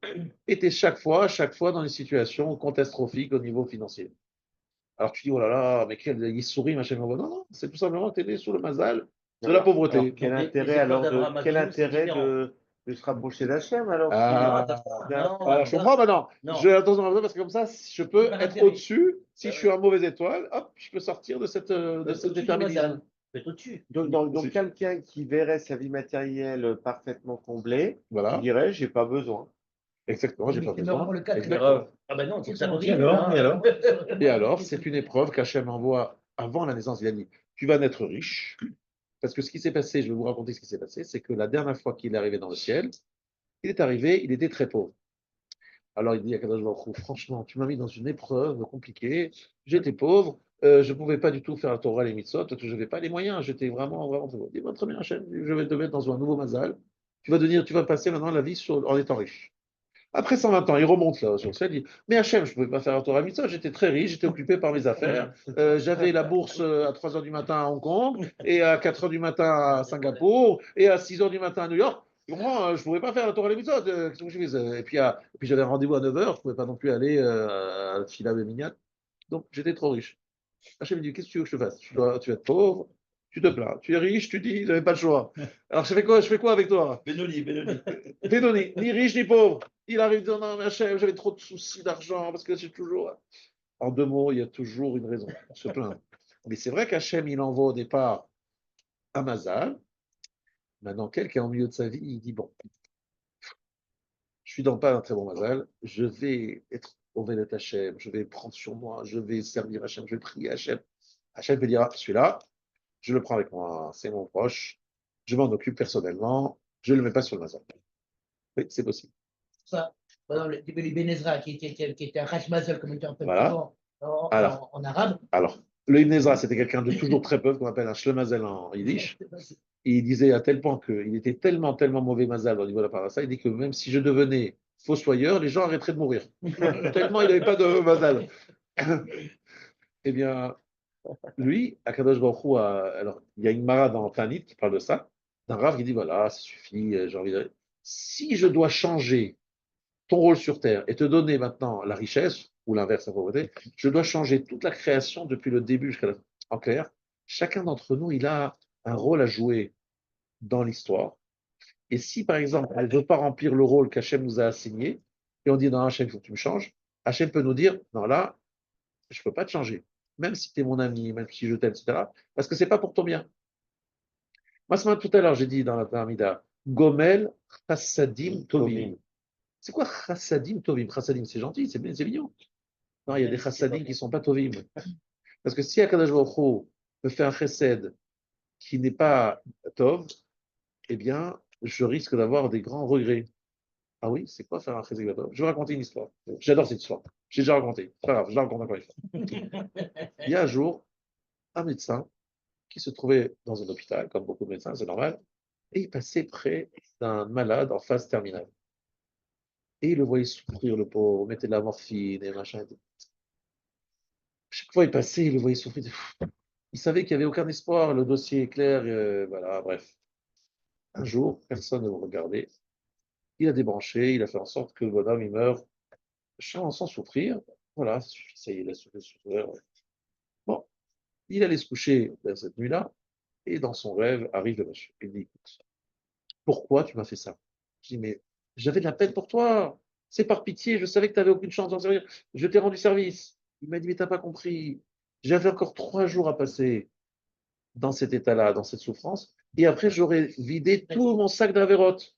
et tu es chaque fois dans une situation catastrophique au niveau financier. Alors tu dis, oh là là, mais il sourit, machin. Non, non, c'est tout simplement que tu es né sous le mazal de la pauvreté. Alors, quel intérêt, de se rapprocher d'Hachem alors Ah, Non, alors, je comprends maintenant. Non. Je attention parce que comme ça, je peux Pas être d'intérêt. au-dessus. Si je suis un mauvais étoile, hop, je peux sortir de ce au-dessus du déterminisme. Mazal. Peut-être au-dessus. Donc quelqu'un qui verrait sa vie matérielle parfaitement comblée, Voilà, il dirait, j'ai pas besoin. exactement, j'ai Mais pas c'est besoin. vraiment le cas. Exactement. Ah ben non, c'est ça. Et alors Et alors, c'est une épreuve qu'Hachem envoie avant la naissance. Il a dit, tu vas naître riche. Parce que ce qui s'est passé, je vais vous raconter ce qui s'est passé, c'est que la dernière fois qu'il est arrivé dans le ciel, il est arrivé, il était très pauvre. Alors il dit à Kadosh Baruch Hu, franchement, tu m'as mis dans une épreuve compliquée, j'étais pauvre, je ne pouvais pas du tout faire la Torah, les mitzvot, parce que je n'avais pas les moyens, j'étais vraiment pauvre. Il dit, très bien, Hachem, je vais te mettre dans un nouveau mazal, tu vas passer maintenant la vie en étant riche. Après 120 ans, il remonte là sur le ciel, il dit, mais Hachem, je ne pouvais pas faire la Torah, mitzvot, j'étais très riche, j'étais occupé par mes affaires, j'avais la bourse à 3 heures du matin à Hong Kong, et à 4 heures du matin à Singapour, et à 6 heures du matin à New York. Je ne pouvais pas faire la Torah l'épisode. Qu'est-ce que je fais? Et puis j'avais un rendez-vous à 9 heures, je ne pouvais pas non plus aller à la Fila Bémignat. Donc j'étais trop riche. Hachem me dit, qu'est-ce que tu veux que je te fasse? Tu vas être pauvre, tu te plains. Tu es riche, tu dis, j'avais pas le choix. Alors je fais quoi avec toi? Benoni. Benoni, ni riche ni pauvre. Il arrive de dire, non, mais Hachem, j'avais trop de soucis d'argent, parce que j'ai toujours... En 2 mots, il y a toujours une raison pour se plaindre. Mais c'est vrai qu'Hachem, il envoie au départ un mazal. Maintenant, quelqu'un au milieu de sa vie, il dit, bon, je suis dans pas un très bon mazal, je vais être au Vélet Hachem, je vais prendre sur moi, je vais servir Hachem, je vais prier Hachem. Hachem me dira, celui-là, je le prends avec moi, c'est mon proche, je m'en occupe personnellement, je ne le mets pas sur le mazal. Oui, c'est possible. Ça, par exemple, les Ben Ezra, qui était un Rashmazel, comme on dit Voilà. en arabe. Alors, le Ibn Ezra, c'était quelqu'un de toujours très pauvre, qu'on appelle un Shlemazel en yiddish. Et il disait à tel point qu'il était tellement mauvais mazal au niveau de la parassa, il dit que même si je devenais fossoyeur, les gens arrêteraient de mourir. Tellement il n'avait pas de mazal. Eh bien, lui, Akadosh Baruch Hu, alors, il y a une mara dans Tanit qui parle de ça, d'un rave qui dit voilà, ça suffit, j'ai envie de. si je dois changer ton rôle sur Terre et te donner maintenant la richesse, ou l'inverse, la pauvreté, je dois changer toute la création depuis le début jusqu'à la fin. En clair, chacun d'entre nous, il a un rôle à jouer dans l'histoire. Et si, par exemple, on ne veut pas remplir le rôle qu'Hachem nous a assigné, et on dit, non, Hachem, il faut que tu me changes, Hachem peut nous dire, non, là, je ne peux pas te changer, même si tu es mon ami, même si je t'aime, etc., parce que ce n'est pas pour ton bien. Moi, ce matin, tout à l'heure, j'ai dit dans la pyramide, Gomel Chassadim Tovim. C'est quoi Chassadim Tovim? Chassadim, c'est gentil, c'est bien, c'est mignon. Non, il y a des Chassadim qui ne sont pas Tovim. Parce que si Akadosh Baruch Hu me fait un chesed qui n'est pas Tov, eh bien, je risque d'avoir des grands regrets. Ah oui, c'est quoi faire un chesed qui n'est pas Tov? Je vais raconter une histoire. J'adore cette histoire. J'ai déjà raconté. C'est pas grave, je la raconte encore une fois. Il y a un jour, un médecin qui se trouvait dans un hôpital, comme beaucoup de médecins, c'est normal, et il passait près d'un malade en phase terminale. Et il le voyait souffrir, le pauvre, mettait de la morphine et machin. Chaque fois il passait, il le voyait souffrir. Il savait qu'il n'y avait aucun espoir, le dossier est clair, voilà, bref. Un jour, personne ne le regardait. Il a débranché, il a fait en sorte que le bonhomme, il meure sans souffrir. Voilà, ça suffit, ça y est, il a souffert. Ouais. Bon, il allait se coucher cette nuit-là, et dans son rêve arrive le monsieur. Il dit, écoute, pourquoi tu m'as fait ça? Je dis, mais j'avais de la peine pour toi. C'est par pitié, je savais que tu n'avais aucune chance d'en servir. Je t'ai rendu service. Il m'a dit, mais tu n'as pas compris. J'avais encore 3 jours à passer dans cet état-là, dans cette souffrance. Et après, j'aurais vidé tout mon sac d'Avérote.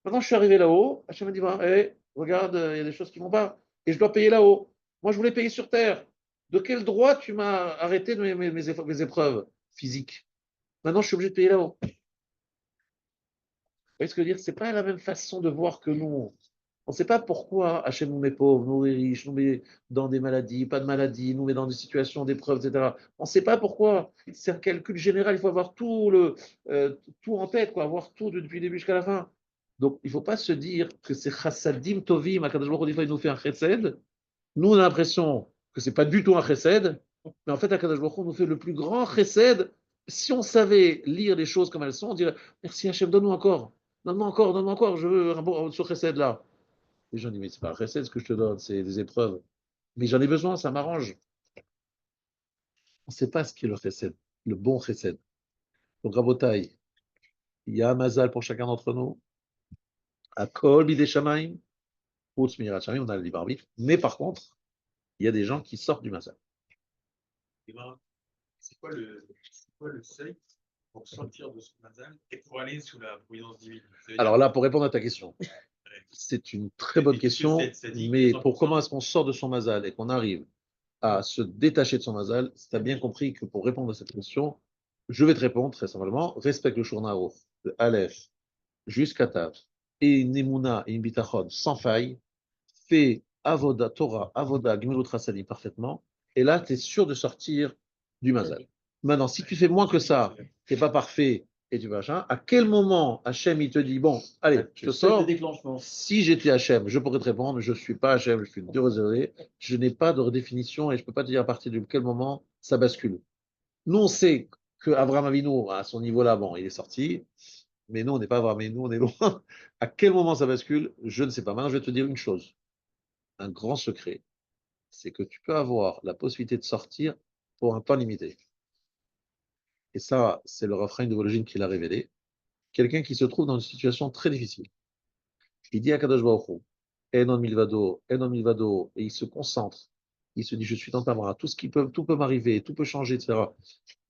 Maintenant, je suis arrivé là-haut. Hachem m'a dit, bah, hey, regarde, il y a des choses qui ne vont pas. Et je dois payer là-haut. Moi, je voulais payer sur terre. De quel droit tu m'as arrêté de mes épreuves physiques? Maintenant, je suis obligé de payer là-haut. Vous voyez ce que je veux dire? Ce n'est pas la même façon de voir que nous. On ne sait pas pourquoi Hachem nous met pauvres, nous met riches, nous met dans des maladies, pas de maladies, nous met dans des situations d'épreuves, etc. On ne sait pas pourquoi. C'est un calcul général. Il faut avoir tout en tête, quoi, avoir tout depuis le début jusqu'à la fin. Donc, il ne faut pas se dire que c'est chassadim tovim. Akadosh Baruch Hu, des fois, il nous fait un chesed. Nous, on a l'impression que ce n'est pas du tout un chesed. Mais en fait, Akadosh Baruch Hu nous fait le plus grand chesed. Si on savait lire les choses comme elles sont, on dirait merci Hachem, donne-nous encore. Donne-moi encore, je veux un bon sur chesed là. Les gens disent, mais c'est pas un chesed ce que je te donne, c'est des épreuves. Mais j'en ai besoin, ça m'arrange. On ne sait pas ce qu'est le chesed, le bon chesed. Donc, Rabotai, il y a un mazal pour chacun d'entre nous. À Kol Bidei Shamaim, Outz Mirat Shamaim, on a le libre arbitre. Mais par contre, il y a des gens qui sortent du mazal. C'est quoi le seuil pour sortir de ce mazal et pour aller sous la providence divine? Alors là, pour répondre à ta question, c'est une très bonne question, mais pour comment est-ce qu'on sort de son mazal et qu'on arrive à se détacher de son mazal, tu as bien compris que pour répondre à cette question, je vais te répondre très simplement, respecte le Shulchan Aruch, de Aleph jusqu'à Tav, et une Emouna et une Bitachon sans faille, fais Avoda, Torah, Avoda, Gemilut Chassadim parfaitement, et là, tu es sûr de sortir du mazal. Maintenant, si tu fais moins que ça, tu n'es pas parfait, et tu vas, à quel moment Hachem, il te dit, bon, allez, je te sors. Si j'étais Hachem, je pourrais te répondre, je ne suis pas Hachem, je suis désolé, je n'ai pas de redéfinition et je ne peux pas te dire à partir de quel moment ça bascule. Nous, on sait qu'Abraham Avinu, à son niveau là, bon, il est sorti, mais nous, on n'est pas Abraham Avinu, on est loin. À quel moment ça bascule, je ne sais pas. Maintenant, je vais te dire une chose, un grand secret, c'est que tu peux avoir la possibilité de sortir pour un temps limité. Et ça, c'est le refrain de Vologine qui l'a révélé. Quelqu'un qui se trouve dans une situation très difficile. Il dit à Kadosh Baruch Hu, Enon Milvado, Enon Milvado, et il se concentre. Il se dit, je suis dans ta bras, tout peut m'arriver, tout peut changer, etc.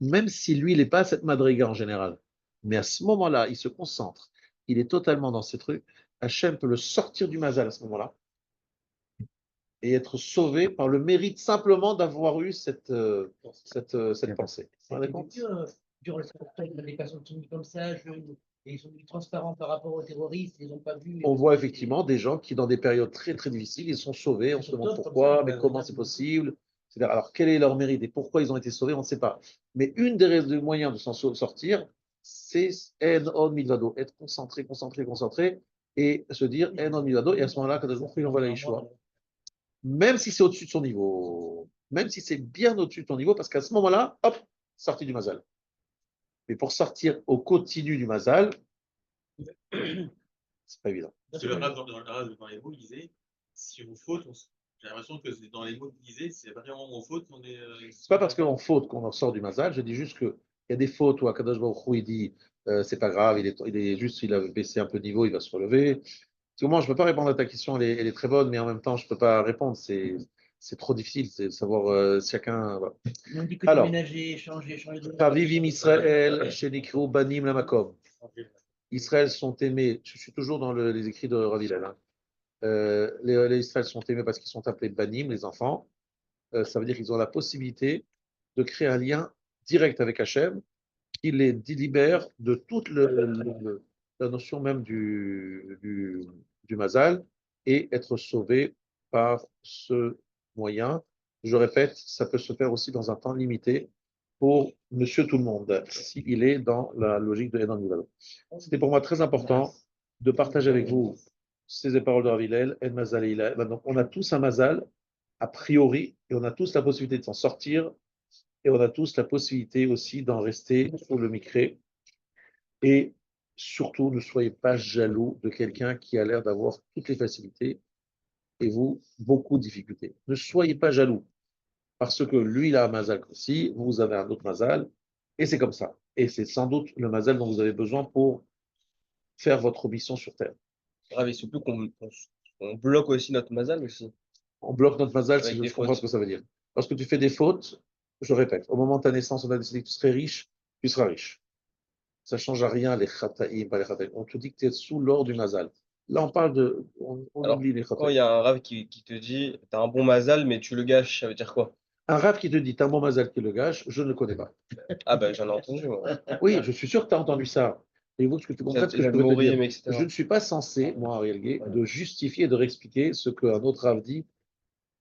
Même si lui, il n'est pas à cette madriga en général. Mais à ce moment-là, il se concentre. Il est totalement dans ces trucs. Hachem peut le sortir du mazal à ce moment-là et être sauvé par le mérite simplement d'avoir eu cette pensée. Vous vous rendez compte? Durant le spectacle, les personnes sont venues comme ça, jeunes, et ils sont venus transparents par rapport aux terroristes, ils n'ont pas vu. On voit effectivement des gens qui, dans des périodes très très difficiles, ils sont sauvés. On se demande pourquoi, mais comment c'est possible. Alors, quel est leur mérite et pourquoi ils ont été sauvés, on ne sait pas. Mais une des moyens de s'en sortir, c'est En On Milvado, être concentré, et se dire En On Milvado, et à ce moment-là, quand il envoie la Yeshua. Même si c'est au-dessus de son niveau, même si c'est bien au-dessus de ton niveau, parce qu'à ce moment-là, hop, sorti du mazal. Mais pour sortir au continu du mazal, c'est pas évident. Parce que le Rav, dans les mots, il disait, si on faute, j'ai l'impression que dans les mots qu'il disait, c'est à partir du moment où on faute qu'on est. C'est pas parce qu'on faute qu'on en sort du mazal, je dis juste qu'il y a des fautes où Akadosh Baruch Hu, il dit c'est pas grave, il est juste, il a baissé un peu de niveau, il va se relever. Parce que moi, je peux pas répondre à ta question, elle est très bonne, mais en même temps, je peux pas répondre, c'est trop difficile, c'est de savoir chacun. Voilà. On dit que Alors, déménager, changer de. Chavivim Israël, Shenikru Banim Lamakom. Israël sont aimés, je suis toujours dans les écrits de Rav Hillel, hein. Les Israël sont aimés parce qu'ils sont appelés Banim, les enfants. Ça veut dire qu'ils ont la possibilité de créer un lien direct avec Hachem qui les libère de toute la notion même du mazal et être sauvés par ce moyen. Je répète, ça peut se faire aussi dans un temps limité pour monsieur tout le monde, s'il est dans la logique de Edan Nivalo. C'était pour moi très important de partager avec vous ces paroles de Rav Hillel, El Mazal et Hillel. Donc, on a tous un mazal, a priori, et on a tous la possibilité de s'en sortir, et on a tous la possibilité aussi d'en rester sur le micré. Et surtout, ne soyez pas jaloux de quelqu'un qui a l'air d'avoir toutes les facilités et vous, beaucoup de difficultés. Ne soyez pas jaloux, parce que lui, il a un mazal aussi, vous avez un autre mazal, et c'est comme ça. Et c'est sans doute le mazal dont vous avez besoin pour faire votre mission sur Terre. Rav, il se peut qu'on bloque aussi notre mazal aussi. On bloque notre mazal si Avec je des comprends fautes. ce que ça veut dire. Lorsque tu fais des fautes, je répète, au moment de ta naissance, on a décidé que tu serais riche, tu seras riche. Ça ne change à rien, les chataïm, pas les chataïm. On te dit que tu es sous l'or du mazal. Là, on parle de. On Alors, oublie les quand il chataïm. y a un Rav qui te dit, t'as un bon mazal, mais tu le gâches, ça veut dire quoi? Un rave qui te dit, t'as un bon mazal qui le gâche, je ne le connais pas. Ah ben, j'en ai entendu, moi. Oui, je suis sûr que tu as entendu ça. Et vous, que tu comprennes ce que je peux te dire. Morim, etc. Je ne suis pas censé, moi, Ariel Gay, de justifier, de réexpliquer ce qu'un autre rave dit.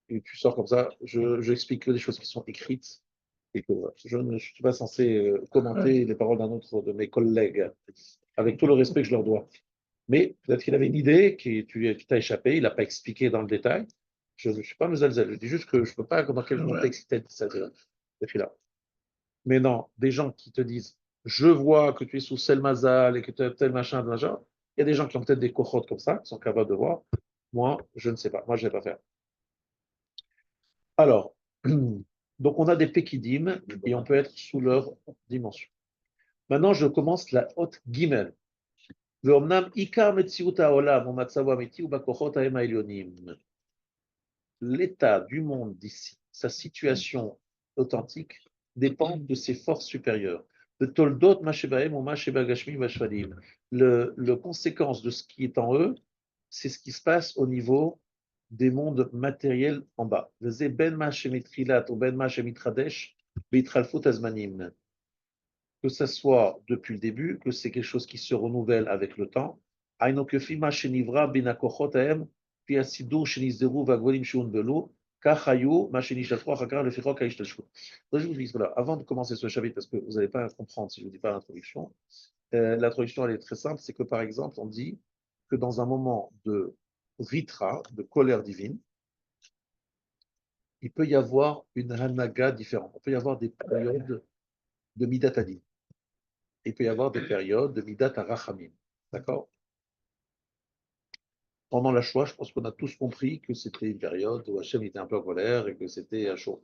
Et tu sors comme ça, j'explique que des choses qui sont écrites. Et que je ne suis pas censé commenter les paroles d'un autre de mes collègues, avec tout le respect que je leur dois. Mais peut-être qu'il avait une idée qui t'a échappé, il n'a pas expliqué dans le détail. Je ne suis pas mezalzel, je dis juste que je ne peux pas dans quel contexte il t'a dit ça, là. Mais non, des gens qui te disent je vois que tu es sous Sel Mazal et que tu as tel machin, il y a des gens qui ont peut-être des cochotes comme ça, qui sont capables de voir. Moi, je ne sais pas. Moi, je ne vais pas faire. Alors, donc on a des Pekidim et on peut être sous leur dimension. Maintenant, je commence la haute Gimel. L'état du monde d'ici, sa situation authentique, dépend de ses forces supérieures. Le toldot mashebahem ou mashebagashmi vashvadim. Le conséquence de ce qui est en eux, c'est ce qui se passe au niveau des mondes matériels en bas. Ben mashemitrilat ou ben mashemitradesh beitralfut azmanim. Que ce soit depuis le début, que c'est quelque chose qui se renouvelle avec le temps. Ainokefi mashenivra binakochotahem puis asidur shenizderu vagvolim shun belo. Je vous dis, voilà, avant de commencer ce chapitre, parce que vous n'allez pas comprendre si je ne vous dis pas l'introduction, l'introduction elle est très simple, c'est que par exemple, on dit que dans un moment de ritra, de colère divine, il peut y avoir une hanaga différente. Il peut y avoir des périodes de midat adin. Il peut y avoir des périodes de midat arachamim. D'accord? Pendant la Shoah, je pense qu'on a tous compris que c'était une période où Hachem était un peu en colère et que c'était chaud.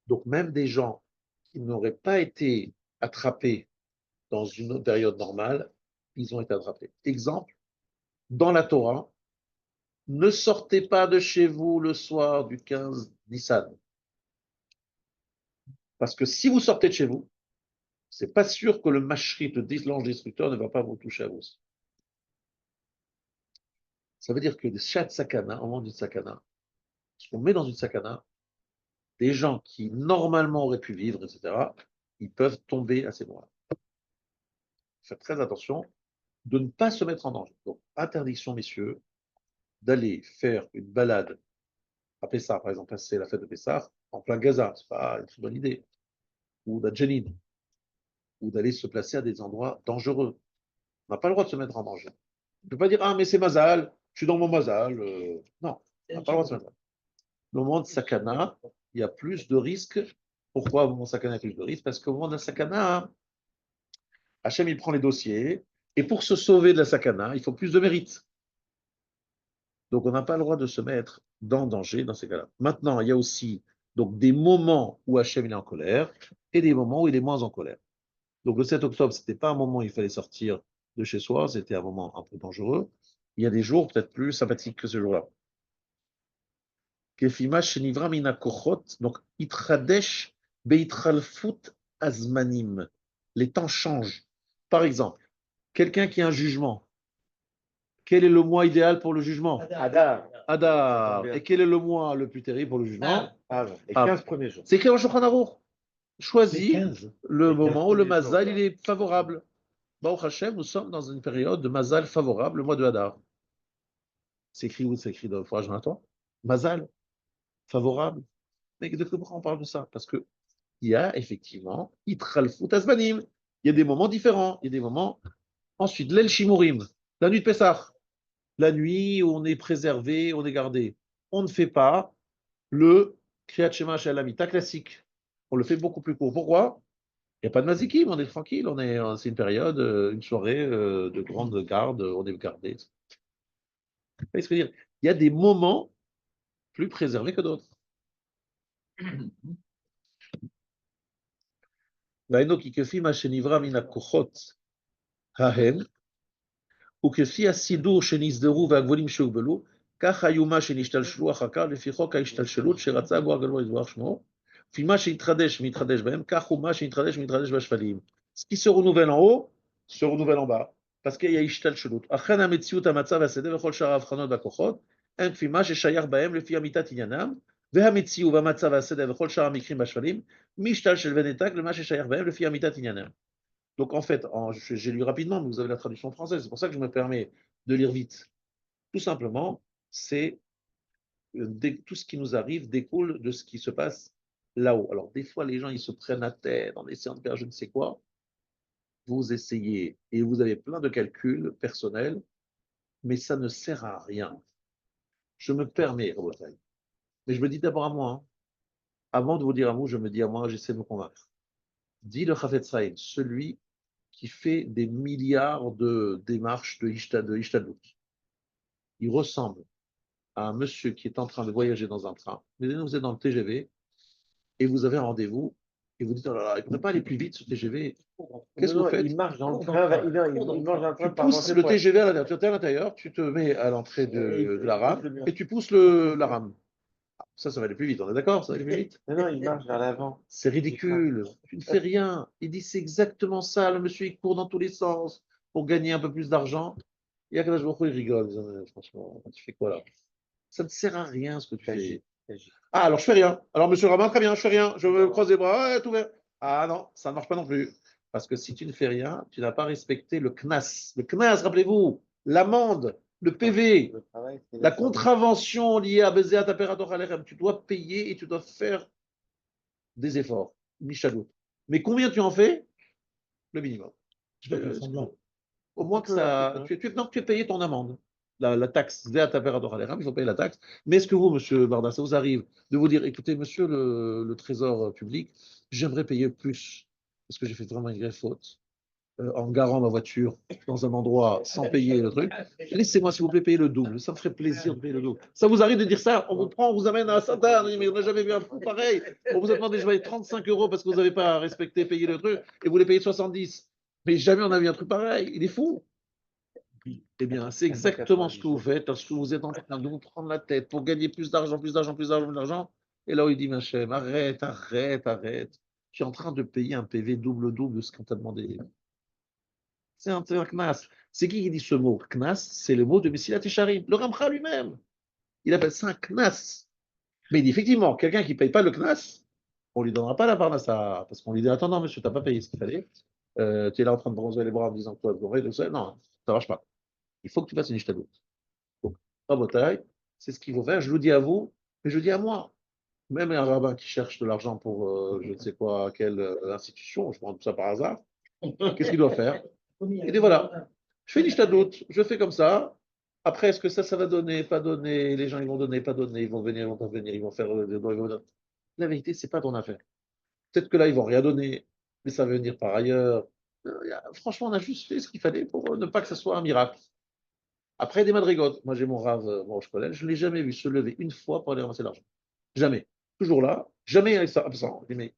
Donc même des gens qui n'auraient pas été attrapés dans une autre période normale, ils ont été attrapés. Exemple, dans la Torah, ne sortez pas de chez vous le soir du 15 Nissan. Parce que si vous sortez de chez vous, c'est pas sûr que le mashrit, l'ange destructeur, ne va pas vous toucher à vous. Ça veut dire que chaque sakana, au moment d'une sakana, ce qu'on met dans une sakana, des gens qui normalement auraient pu vivre, etc., ils peuvent tomber à ces moments-là. Faites très attention de ne pas se mettre en danger. Donc, interdiction, messieurs, d'aller faire une balade à Pessah, par exemple, passer la fête de Pessah en plein Gaza, ce n'est pas une très bonne idée, ou d'Adjenin, ou d'aller se placer à des endroits dangereux. On n'a pas le droit de se mettre en danger. On ne peut pas dire, ah, mais c'est Mazal, je suis dans mon Mazal. Non, on n'a pas le droit de se mettre en danger. Au moment de Sakana, il y a plus de risques. Pourquoi au moment de Sakana, il y a plus de risques? Parce qu'au moment de Sakana, Hachem, il prend les dossiers, Et pour se sauver de la sakana, il faut plus de mérite. Donc, on n'a pas le droit de se mettre dans danger dans ces cas-là. Maintenant, il y a aussi donc, des moments où Hachem il est en colère et des moments où il est moins en colère. Donc, le 7 octobre, ce n'était pas un moment où il fallait sortir de chez soi, c'était un moment un peu dangereux. Il y a des jours peut-être plus sympathiques que ce jour-là. Kefima shenivra mina kochot, donc itradesh beitralfut azmanim. Les temps changent. Par exemple, quelqu'un qui a un jugement, quel est le mois idéal pour le jugement? Adar. Adar. Et quel est le mois le plus terrible pour le jugement? Ah, les Ah. 15 premiers jours. C'est écrit en Shulchan Aruch. Les Choisis 15. le Les moment 15 où le premiers Mazal jours. il est favorable. Baruch Hashem, nous sommes dans une période de Mazal favorable, le mois de Hadar. C'est écrit où? C'est écrit dans le Forage Jonathan. Mazal, favorable. Mais de pourquoi on parle de ça? Parce que il y a effectivement Itralfut Azmanim. Il y a des moments différents. Il y a des moments. Ensuite, l'El Shimurim, la nuit de Pessah, la nuit où on est préservé, on est gardé. On ne fait pas le Kriyat Shema Shalamita classique. On le fait beaucoup plus court. Pourquoi? Il n'y a pas de mazikim, on est tranquille, c'est une période, une soirée de grande garde, on est gardé. Vous voyez ce que je veux dire? Il y a des moments plus préservés que d'autres. והיינו כי כפי מה שנברא מן הכוחות ההם, וכפי הסידור שנסדרו והגבולים שהוגבלו, כך היו מה שנשתלשלו אחר כך לפי חוק ההשתלשלות שרצה בו הגדול יתברך שמו, לפי מה שהתחדש מתחדש בהם, כך הוא מה שהתחדש מתחדש בשפלים. Ce qui se renouvelle en haut, se renouvelle en bas, parce qu'il y a השתלשלות. אכן המציאות, המצב והשדה וכל שאר ההבחנות והכוחות, הם כפי מה ששייך בהם לפי אמיתת עניינם, והמציאות והמצב והשדה וכל שאר המקרים בשפלים, משתלשל ונתק למה ששייך בהם לפי אמיתת עניינם. Donc en fait, j'ai lu rapidement, mais vous avez la traduction française, c'est pour ça que je me permets de lire vite. Tout simplement, c'est tout ce qui nous arrive découle de ce qui se passe là-haut. Alors des fois, les gens, ils se prennent la tête en essayant de faire je ne sais quoi. Vous essayez et vous avez plein de calculs personnels, mais ça ne sert à rien. Je me permets, mais je me dis d'abord à moi. Hein. Avant de vous dire à vous, je me dis à moi, j'essaie de me convaincre. Dit le Chafetz Chaim, celui qui fait des milliards de démarches de Ishtadlout. Il ressemble à un monsieur qui est en train de voyager dans un train. Mais vous êtes dans le TGV et vous avez un rendez-vous et vous dites, oh là là, il ne pourrait pas aller plus vite ce TGV. Qu'est-ce que vous faites? Il marche dans le train, il mange un train Tu par pousses le TGV à l'intérieur, tu es à l'intérieur, tu te mets à l'entrée de la rame et tu pousses la rame. Ça va aller plus vite, on est d'accord? Ça va aller plus vite? Non, il marche vers l'avant. C'est ridicule, tu ne fais rien. Il dit, c'est exactement ça, le monsieur, il court dans tous les sens pour gagner un peu plus d'argent. Et Akadosh Baruch Hu, il rigole, franchement, tu fais quoi là? Ça ne sert à rien ce que tu fais. Ah, alors je fais rien. Alors monsieur le rabbin, très bien, je fais rien. Je me croise les bras, ouais, tout va. Ah non, ça ne marche pas non plus. Parce que si tu ne fais rien, tu n'as pas respecté le CNAS. Le CNAS, rappelez-vous, l'amende, le PV, la contravention liée à Bézéat Aperator Alechem. Tu dois payer et tu dois faire des efforts. Michalout. Mais combien tu en fais? Le minimum. Au moins que ça. Tu as payé ton amende. La taxe, il faut payer la taxe. Mais est-ce que vous, monsieur Barda, ça vous arrive de vous dire, écoutez, monsieur le trésor public, j'aimerais payer plus, parce que j'ai fait vraiment une grave faute, en garant ma voiture dans un endroit sans payer le truc. Laissez-moi, s'il vous plaît, payer le double. Ça me ferait plaisir de payer le double. Ça vous arrive de dire ça? On vous prend, on vous amène à Satan, mais on n'a jamais vu un coup pareil. On vous a demandé de payer 35 € parce que vous n'avez pas respecté, payé le truc, et vous les payez 70. Mais jamais on n'a vu un truc pareil. Il est fou. Eh bien, c'est exactement ce que vous faites lorsque vous êtes en train de vous prendre la tête pour gagner plus d'argent, plus d'argent, plus d'argent, plus d'argent. Et là où il dit, ma chère, arrête, arrête, arrête. Tu es en train de payer un PV double de ce qu'on t'a demandé. C'est un knas. C'est qui dit ce mot? Knas, c'est le mot de Messilat Yesharim. Le Ramcha lui-même. Il appelle ça un knas. Mais il dit effectivement, quelqu'un qui ne paye pas le knas, on ne lui donnera pas la parnassa. Parce qu'on lui dit, attends, non, monsieur, tu n'as pas payé ce qu'il fallait. Tu es là en train de bronzer les bras en disant que tu vas te bourrer. Non, ça ne marche pas. Il faut que tu fasses une ishtadout. Donc, Rabotai, c'est ce qu'il faut faire. Je le dis à vous, mais je le dis à moi. Même un rabbin qui cherche de l'argent pour je ne sais quoi, quelle institution, je prends tout ça par hasard, qu'est-ce qu'il doit faire? Il dit voilà, je fais une ishtadout, je fais comme ça. Après, est-ce que ça va donner, pas donner? Les gens, ils vont donner, pas donner, ils vont venir, ils vont pas venir, ils vont faire des dons, ils vont... La vérité, c'est pas ton affaire. Peut-être que là, ils vont rien donner, mais ça va venir par ailleurs. Franchement, on a juste fait ce qu'il fallait pour ne pas que ce soit un miracle. Après, des madrigotes. Moi, j'ai mon rave, mon collège, je ne l'ai jamais vu se lever une fois pour aller ramasser l'argent. Jamais. Toujours là, jamais absent. Je dis, mais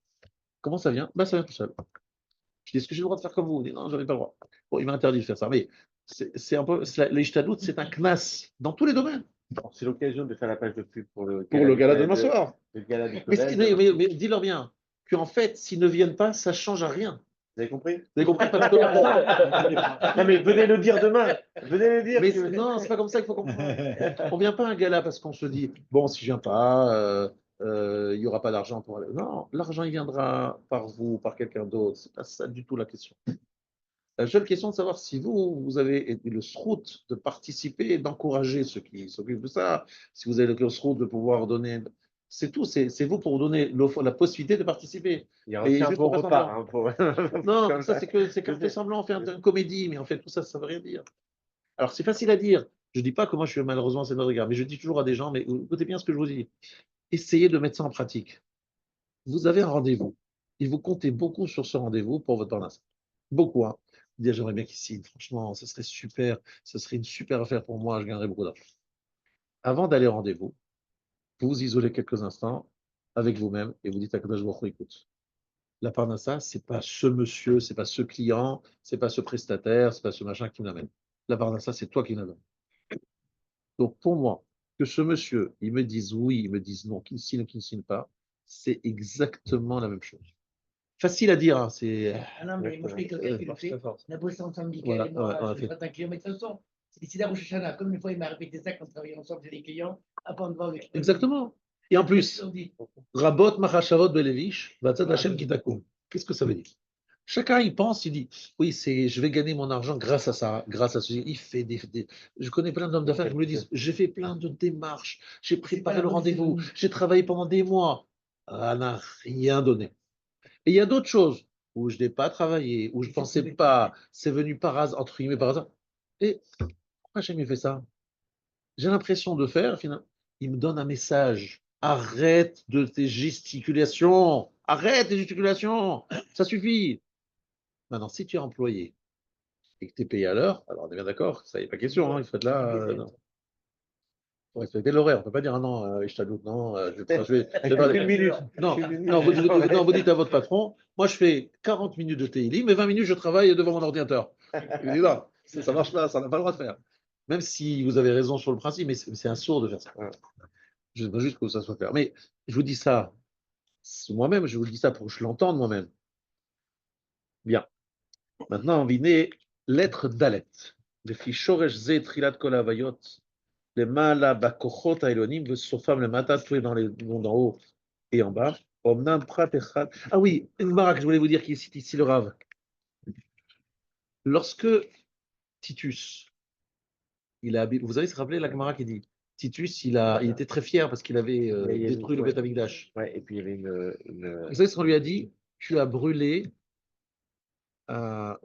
comment ça vient? Ça vient tout seul. Je dis, est-ce que j'ai le droit de faire comme vous? Il dit, non, j'en ai pas le droit. Bon, il m'a interdit de faire ça. Mais c'est un peu, l'Ishtadlout, c'est un knas dans tous les domaines. Alors, c'est l'occasion de faire la page de pub pour le Gala de demain collège, soir. le gala du Mais, collège. mais dis-leur bien qu'en fait, s'ils ne viennent pas, ça ne change à rien. Vous avez compris? Vous avez compris? Parce que, Non, mais venez le dire demain. Venez le dire. mais que- non, c'est pas comme ça qu'il faut comprendre. On ne vient pas à un gala parce qu'on se dit, bon, si je viens pas, il n'y aura pas d'argent pour aller. Non, l'argent, il viendra par vous, par quelqu'un d'autre. C'est pas ça du tout la question. La seule question de savoir si vous avez le srout de participer et d'encourager ceux qui s'occupent de ça, si vous avez le srout de pouvoir donner, c'est tout, c'est vous pour vous donner la possibilité de participer. Il y a Et aussi un juste bon pour faire repas. semblant. Hein, pour... Non, comme ça c'est que fait semblant, on fait une comédie, mais en fait tout ça, ça veut rien dire. Alors c'est facile à dire. Je ne dis pas que moi je suis malheureusement c'est notre regard, mais je dis toujours à des gens, mais écoutez bien ce que je vous dis. Essayez de mettre ça en pratique. Vous avez un rendez-vous. Et vous comptez beaucoup sur ce rendez-vous pour votre parnasse. Beaucoup, hein. Dire, j'aimerais bien qu'il signe. Franchement, ce serait super. Ce serait une super affaire pour moi. Je gagnerais beaucoup d'argent. Avant d'aller au rendez-vous, vous vous isolez quelques instants avec vous-même et vous dites à Kadosh Baruch Hu, écoute, la parnassa, c'est pas ce monsieur, c'est pas ce client, c'est pas ce prestataire, c'est pas ce machin qui me l'amène. La parnassa, c'est toi qui me la donne. Donc, pour moi, que ce monsieur, il me dise oui, il me dise non, qu'il signe ou qu'il ne signe pas, c'est exactement la même chose. Facile à dire, hein, c'est. Ah non, mais moi je connais quelqu'un qui le fait. On a bossé ensemble, Michael Voilà, et moi, ouais, sur 25 km de son. C'est décidé à Rosh Hashanah. Comme une fois, il m'a répété ça quand on travaillait ensemble chez les clients, après on devant avec. Exactement. Et en plus, Rabot Machashavot Belevish, Vatzad Hashem Kitakum. Qu'est-ce que ça veut dire? Chacun il pense, il dit, oui, je vais gagner mon argent grâce à ça, grâce à ce. Il fait je connais plein d'hommes d'affaires qui me le disent, j'ai fait plein de démarches, j'ai préparé le rendez-vous, j'ai travaillé pendant des mois. Ça n'a rien donné. Et il y a d'autres choses où je n'ai pas travaillé, où je ne pensais pas, c'est venu par hasard, entre guillemets par hasard. Et pourquoi j'ai fait ça? J'ai l'impression de faire, finalement, il me donne un message. Arrête de tes gesticulations. Arrête tes gesticulations. Ça suffit. Maintenant, si tu es employé et que tu es payé à l'heure, alors on est bien d'accord, ça n'est pas question. Hein, il faut être là. Non. Faut respecter l'horaire. On ne peut pas dire, ah non, je t'ajoute, non, je vais faire Une minute. Non, non, vous dites à votre patron, moi je fais 40 minutes de TILI, mais 20 minutes je travaille devant mon ordinateur. Il dit, non, ça ne marche pas, ça n'a pas le droit de faire. Même si vous avez raison sur le principe, mais c'est un sourd de faire ça. Je veux juste que ça soit clair. Mais je vous dis ça moi-même, je vous dis ça pour que je l'entende moi-même. Bien. Maintenant, venez lettre Dalet. Le fichoresh ze trilat kol havayot. Les mala bakochot haelonim, vesofam le mata, tout est dans les mondes en haut et en bas. Omnam prat echad. Ah oui, une mara que je voulais vous dire qui cite ici le Rav. Lorsque Titus, vous avez se rappeler la Gemara qui dit Titus, il était très fier parce qu'il avait détruit le Beth Amikdash. Ouais, et puis il y avait Vous savez ce qu'on lui a dit? Tu as brûlé un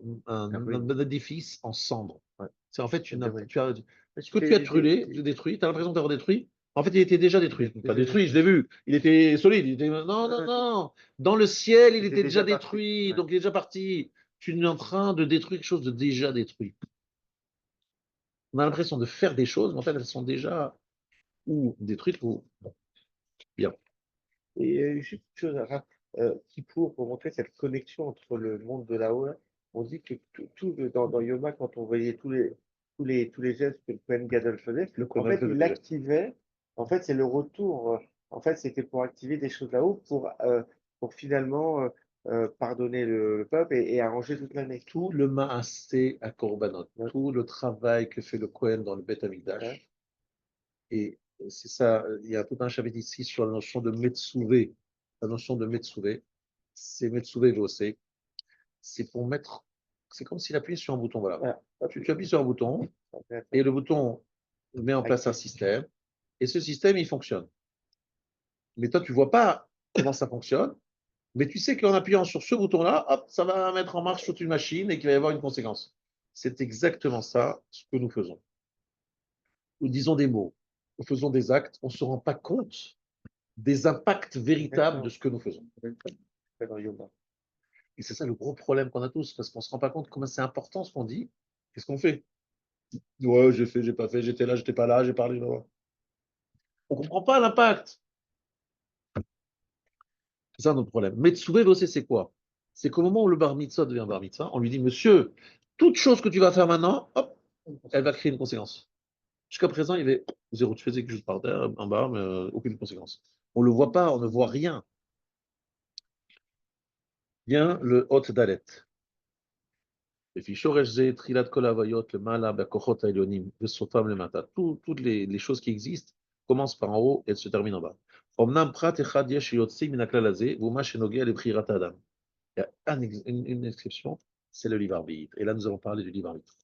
édifice en cendres. Ouais. C'est en fait, tu as détruit, tu as l'impression d'avoir détruit. En fait, il était déjà détruit. Pas détruit, je l'ai vu. Il était solide. Non, non, non. Dans le ciel, il était déjà détruit. Ouais. Donc, il est déjà parti. Tu es en train de détruire quelque chose de déjà détruit. On a l'impression de faire des choses, mais en fait, elles sont déjà ou détruites ou. Bon. Bien. Et juste une chose, pour montrer cette connexion entre le monde de là-haut, là, on dit que dans Yoma, quand on voyait tous les gestes que le Kohen Gadol faisait, en fait, il l'activait. En fait, c'est le retour. En fait, c'était pour activer des choses là-haut, pour finalement pardonner le peuple et arranger toute l'année. Tout le maasé à Korbanot, tout le travail que fait le Kohen dans le Beth Amikdash. Ouais. Et c'est ça, il y a tout un chapitre ici sur la notion de Metsouvé. La notion de Metsouvé, c'est Metsouvé Vossé. C'est pour mettre, c'est comme s'il appuyait sur un bouton. Voilà. Ouais. Tu appuies sur un bouton et le bouton met en place un système. Et ce système, il fonctionne. Mais toi, tu ne vois pas comment ça fonctionne. Mais tu sais qu'en appuyant sur ce bouton-là, hop, ça va mettre en marche toute une machine et qu'il va y avoir une conséquence. C'est exactement ça ce que nous faisons. Nous disons des mots, nous faisons des actes, on ne se rend pas compte des impacts véritables de ce que nous faisons. Et c'est ça le gros problème qu'on a tous, parce qu'on ne se rend pas compte comment c'est important ce qu'on dit. Qu'est-ce qu'on fait? Ouais, j'ai fait, j'ai pas fait, j'étais là, j'étais pas là, j'ai parlé. On ne comprend pas l'impact. C'est ça notre problème. Mais Tsouvé aussi, c'est quoi? C'est qu'au moment où le bar mitzvah devient bar mitzvah, on lui dit, monsieur, toute chose que tu vas faire maintenant, hop, elle va créer une conséquence. Jusqu'à présent, il y avait zéro, tu faisais quelque chose par terre, en bas, mais aucune conséquence. On ne le voit pas, on ne voit rien. Vient le hot dalet. Toutes les choses qui existent commencent par en haut et se terminent en bas. Il y a une exception, c'est le libre arbitre. Et là, nous allons parler du libre arbitre.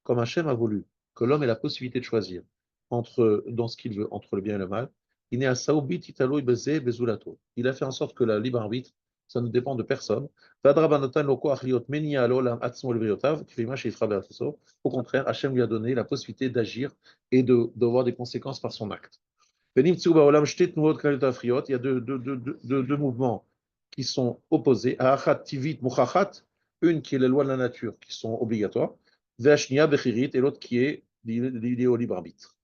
Comme Hachem a voulu que l'homme ait la possibilité de choisir dans ce qu'il veut, entre le bien et le mal, il a fait en sorte que le libre arbitre, ça ne dépend de personne. Au contraire, Hachem lui a donné la possibilité d'agir et d'avoir des conséquences par son acte. Il y a deux mouvements qui sont opposés. Une qui est les lois de la nature, qui sont obligatoires, et l'autre qui est lié au libre arbitre.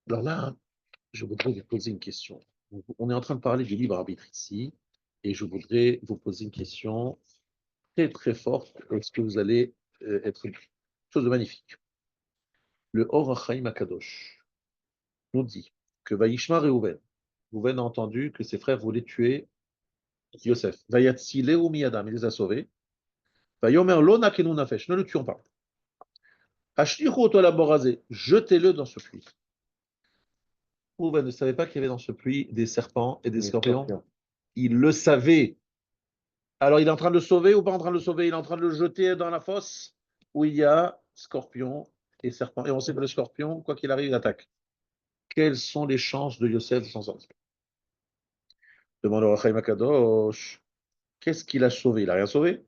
Alors là, je voudrais vous poser une question. On est en train de parler du libre arbitre ici, et je voudrais vous poser une question très très forte. Est-ce que vous allez être une chose de magnifique? Le Or HaChaim Akadosh nous dit que Vaishma Reuven, Reuven a entendu que ses frères voulaient tuer Yosef. Vayatzileu miyadam, il les a sauvés. Vayomer lo nakenu nafesh, ne le tuons pas. Ashlichu oto laborazé, jetez-le dans ce puits. Reuven ne savait pas qu'il y avait dans ce puits des serpents et des scorpions. Il le savait. Alors il est en train de le sauver ou pas en train de le sauver? Il est en train de le jeter dans la fosse où il y a scorpions et serpents. Et on sait que le scorpion, quoi qu'il arrive, il attaque. Quelles sont les chances de Yosef de s'en sortir? Demande au Chaim Akadosh. Qu'est-ce qu'il a sauvé? Il n'a rien sauvé.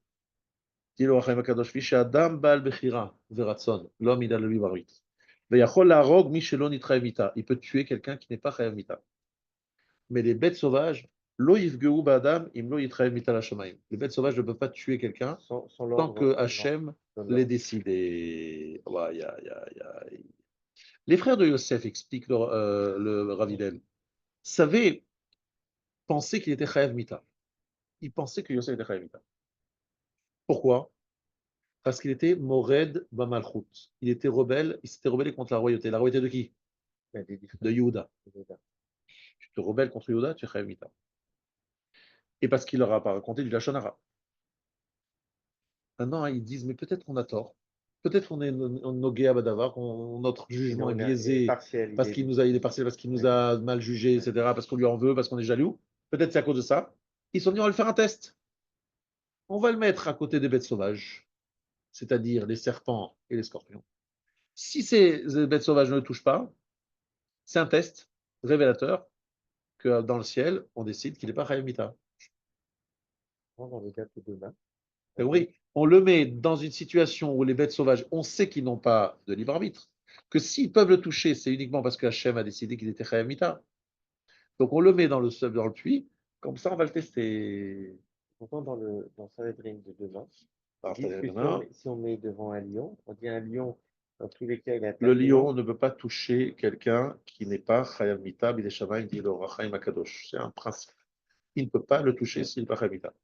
Dit le Chaim Akadosh, Adam Baal Bechira, Veratson, l'homme il a le libre arbitre. Il peut tuer quelqu'un qui n'est pas Chayav Mita. Mais les bêtes sauvages, Lo Yifgeu Ba'adam, Im Lo Yitrayev Mita Lashamayim. Les bêtes sauvages ne peuvent pas tuer quelqu'un tant que Hachem l'ait décidé. Les frères de Yosef, explique le Rav Hillel, savaient penser qu'il était Chayav Mita. Ils pensaient que Yosef était Chayav Mita. Pourquoi? Parce qu'il était Mored Bamalchut. Il était rebelle, il s'était rebellé contre la royauté. La royauté de qui? De Yehuda. Tu te rebelles contre Yehuda, tu es Chayav Mita. Et parce qu'il leur a pas raconté du Lachon Hara. Maintenant, ils disent, mais peut-être qu'on a tort. Peut-être qu'on est Nogéa Badavar, notre jugement est biaisé parce qu'il nous a il est partiel, parce qu'il nous a mal jugé, etc., parce qu'on lui en veut, parce qu'on est jaloux. Peut-être c'est à cause de ça. Ils sont dit, on va le faire un test. On va le mettre à côté des bêtes sauvages, c'est-à-dire les serpents et les scorpions. Si ces bêtes sauvages ne le touchent pas, c'est un test révélateur que dans le ciel, on décide qu'il n'est pas Chayav Mita. Oui, on le met dans une situation où les bêtes sauvages, on sait qu'ils n'ont pas de libre arbitre, que s'ils peuvent le toucher, c'est uniquement parce que Hachem a décidé qu'il était Chayav Mita. Donc on le met dans le puits, comme ça on va le tester. Pourtant, dans Sanhedrin de demain, Alors, ils disent que si on met devant un lion, on dit un lion, dans tous les cas, il attaque. le lion ne peut pas toucher quelqu'un qui n'est pas Chayav Mita, Bidei Shamayim, dit le Rachaim Akadosh. C'est un principe. Il ne peut pas le toucher s'il n'est pas Chayav Mita.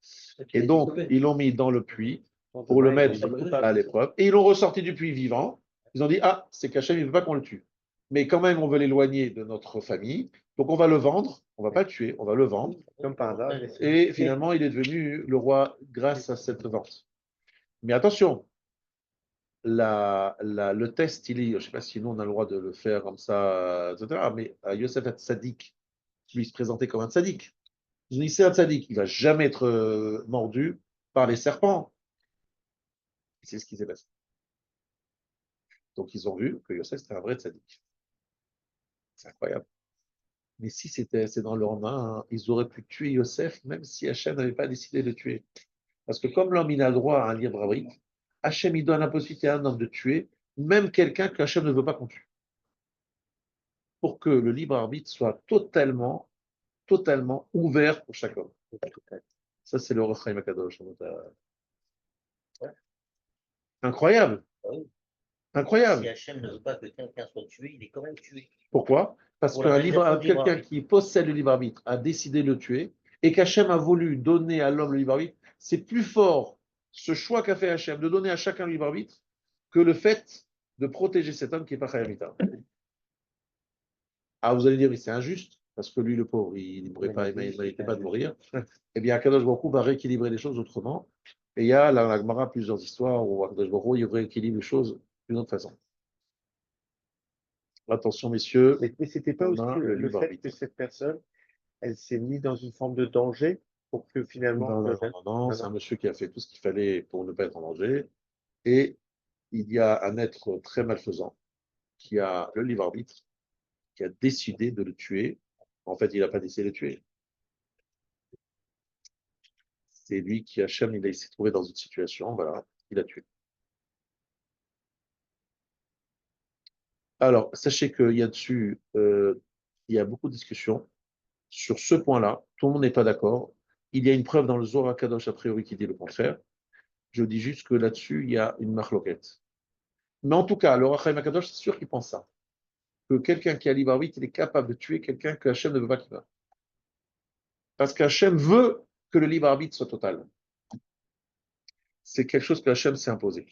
Et donc, ils l'ont mis dans le puits pour le mettre à l'épreuve. Et ils l'ont ressorti du puits vivant. Ils ont dit, ah, c'est qu'Hachem, il ne veut pas qu'on le tue. Mais quand même, on veut l'éloigner de notre famille. Donc, on va le vendre. On ne va pas le tuer, on va le vendre. Comme par hasard. Et finalement, il est devenu le roi grâce à cette vente. Mais attention, le test, je ne sais pas si nous, on a le droit de le faire comme ça, etc. Mais Yosef Hatzadik, lui, se présentait comme un tzaddik. Ils ont dit, c'est un tzaddik, il ne va jamais être mordu par les serpents. C'est ce qui s'est passé. Donc, ils ont vu que Yosef, c'était un vrai tzaddik. C'est incroyable. Mais si c'est dans leurs mains, ils auraient pu tuer Yosef, même si Hachem n'avait pas décidé de le tuer. Parce que comme l'homme, il a le droit à un libre arbitre, Hachem, il donne la possibilité à un homme de tuer même quelqu'un que Hachem ne veut pas qu'on tue. pour que le libre arbitre soit totalement ouvert pour chaque homme. Ça, c'est le Orach Chaim Akadosh. Incroyable, Oui. Si incroyable. Hachem ne veut pas que quelqu'un soit tué, il est quand même tué. Pourquoi? Parce Pour la raison du libre quelqu'un arbitre. qui possède le libre arbitre a décidé de le tuer et qu'Hachem a voulu donner à l'homme le libre arbitre, c'est plus fort ce choix qu'a fait Hachem de donner à chacun le libre arbitre que le fait de protéger cet homme qui n'est pas Chayamita. Ah, vous allez dire, oui, c'est injuste, parce que lui, le pauvre, il ne méritait pas de mourir. Eh bien, Akadosh Baruch Hu va rééquilibrer les choses autrement. Et il y a, dans la Gemara, plusieurs histoires où Akadosh Baruch Hu, il rééquilibre les choses d'une autre façon. Attention, messieurs, Mais c'était pas on aussi a le le libre fait arbitre. que cette personne, elle s'est mise dans une forme de danger pour que finalement. Non, c'est un monsieur qui a fait tout ce qu'il fallait pour ne pas être en danger. Et il y a un être très malfaisant qui a le libre arbitre, qui a décidé de le tuer. En fait, il n'a pas décidé de le tuer. C'est lui qui, Hachem, il s'est trouvé dans une situation, voilà, il a tué. Alors, sachez qu'il y a dessus, il y a beaucoup de discussions sur ce point-là. Tout le monde n'est pas d'accord. Il y a une preuve dans le Zohar Kadosh, a priori, qui dit le contraire. Je dis juste que là-dessus, il y a une marloquette. Mais en tout cas, le Rachaim Akadosh, c'est sûr qu'il pense ça. Que quelqu'un qui a libre arbitre, il est capable de tuer quelqu'un que Hachem ne veut pas qu'il meure. Parce qu'Hachem veut que le libre arbitre soit total. C'est quelque chose que Hachem s'est imposé.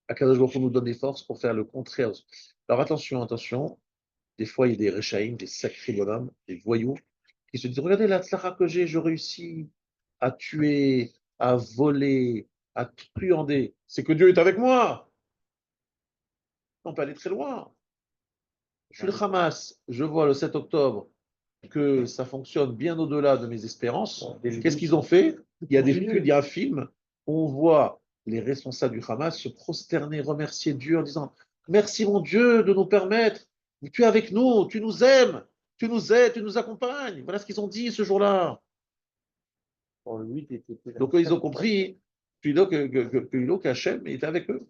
Akadosh Baruch Hu nous donne des forces pour faire le contraire. Alors attention, des fois il y a des Rechaïm, des sacrés bonhommes, des voyous, qui se disent, regardez la tzlacha que j'ai, je réussis à tuer, à voler, à truander. C'est que Dieu est avec moi. On peut aller très loin. Je suis le Hamas, je vois le 7 octobre que ça fonctionne bien au-delà de mes espérances. Qu'est-ce qu'ils ont fait? Il y a un film où on voit les responsables du Hamas se prosterner, remercier Dieu en disant merci mon Dieu de nous permettre, tu es avec nous, tu nous aimes, tu nous aides, tu nous accompagnes. Voilà ce qu'ils ont dit ce jour-là. Donc ils ont compris qu'Hachem était avec eux.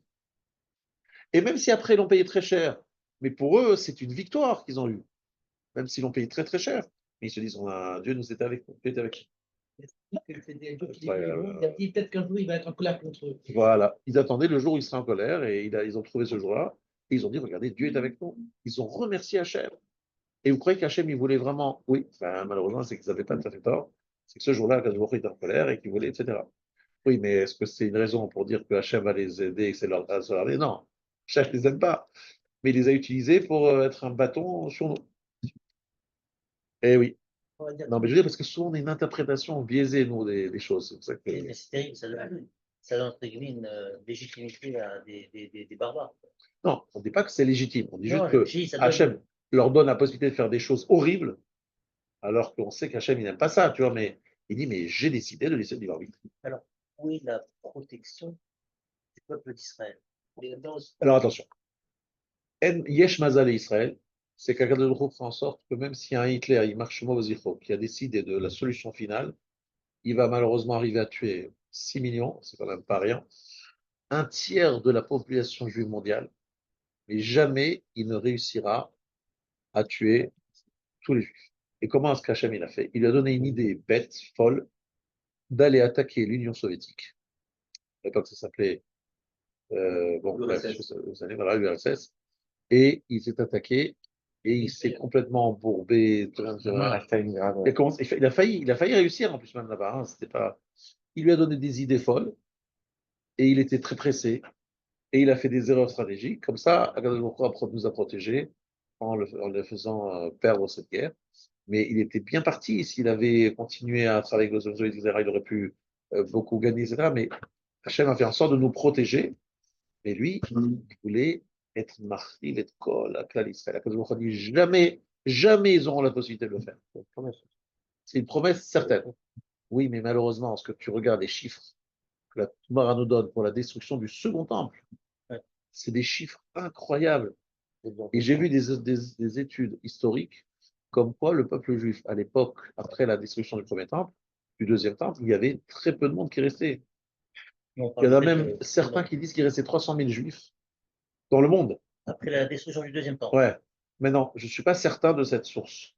Et même si après ils l'ont payé très cher, mais pour eux c'est une victoire qu'ils ont eue, même s'ils l'ont payé très très cher. Mais ils se disent Dieu nous était avec nous, Dieu était avec nous. Il a dit peut-être qu'un jour il va être en colère contre eux. Voilà, ils attendaient le jour où il sera en colère et ils ont trouvé ce jour-là et ils ont dit regardez, Dieu est avec nous. Ils ont remercié Hachem. Et vous croyez qu'Hachem il voulait vraiment. Oui, malheureusement, c'est qu'ils n'avaient pas tout à fait tort. C'est que ce jour-là, Hachem était en colère et qu'il voulait, etc. Oui, mais est-ce que c'est une raison pour dire que Hachem va les aider et que c'est leur grâce à leur. Non, Hachem ne les aime pas. Mais il les a utilisés pour être un bâton sur nous. Eh oui. Non, mais je veux dire, parce que souvent on a une interprétation biaisée, nous, des choses. C'est pour ça que. Mais c'est terrible, ça donne entre guillemets une légitimité à des barbares. Non, on ne dit pas que c'est légitime. On dit Non, juste que Hachem leur donne la possibilité de faire des choses horribles, alors qu'on sait qu'Hachem, il n'aime pas ça, tu vois, mais il dit, mais j'ai décidé de laisser le libre arbitre. Alors, où est la protection du peuple d'Israël? Alors attention. Yesh Mazal et Israël, c'est qu'Akadosh Baruch Hu fera en sorte que même si un Hitler, il marche qui a décidé de la solution finale, il va malheureusement arriver à tuer 6 millions, c'est quand même pas rien, un tiers de la population juive mondiale, mais jamais il ne réussira à tuer tous les juifs. Et comment est-ce qu'Hachem il a fait? Il lui a donné une idée bête, folle, d'aller attaquer l'Union soviétique. À l'époque, ça s'appelait vous savez, voilà, l'URSS. Et il s'est attaqué et il s'est complètement embourbé. Il a failli réussir en plus même là-bas. Hein, c'était pas. Il lui a donné des idées folles et il était très pressé et il a fait des erreurs stratégiques. Comme ça, Akadosh Baruch Hu nous a protégés en le faisant perdre cette guerre. Mais il était bien parti. S'il avait continué à travailler avec les Soviétiques, etc., il aurait pu beaucoup gagner, etc. Mais Hachem a fait en sorte de nous protéger. Mais lui, il voulait être marqué, être kol, à Klal Israël. Akadosh Baruch Hu dit jamais ils auront la possibilité de le faire. C'est une promesse certaine. Oui, mais malheureusement, lorsque tu regardes les chiffres que la Gemara nous donne pour la destruction du second temple, c'est des chiffres incroyables. Et j'ai vu des études historiques comme quoi le peuple juif, à l'époque, après la destruction du premier temple, du deuxième temple, il y avait très peu de monde qui restait. Il y en a même certains qui disent qu'il restait 300 000 juifs dans le monde. Après la destruction du deuxième temple. Ouais. Mais non, je ne suis pas certain de cette source.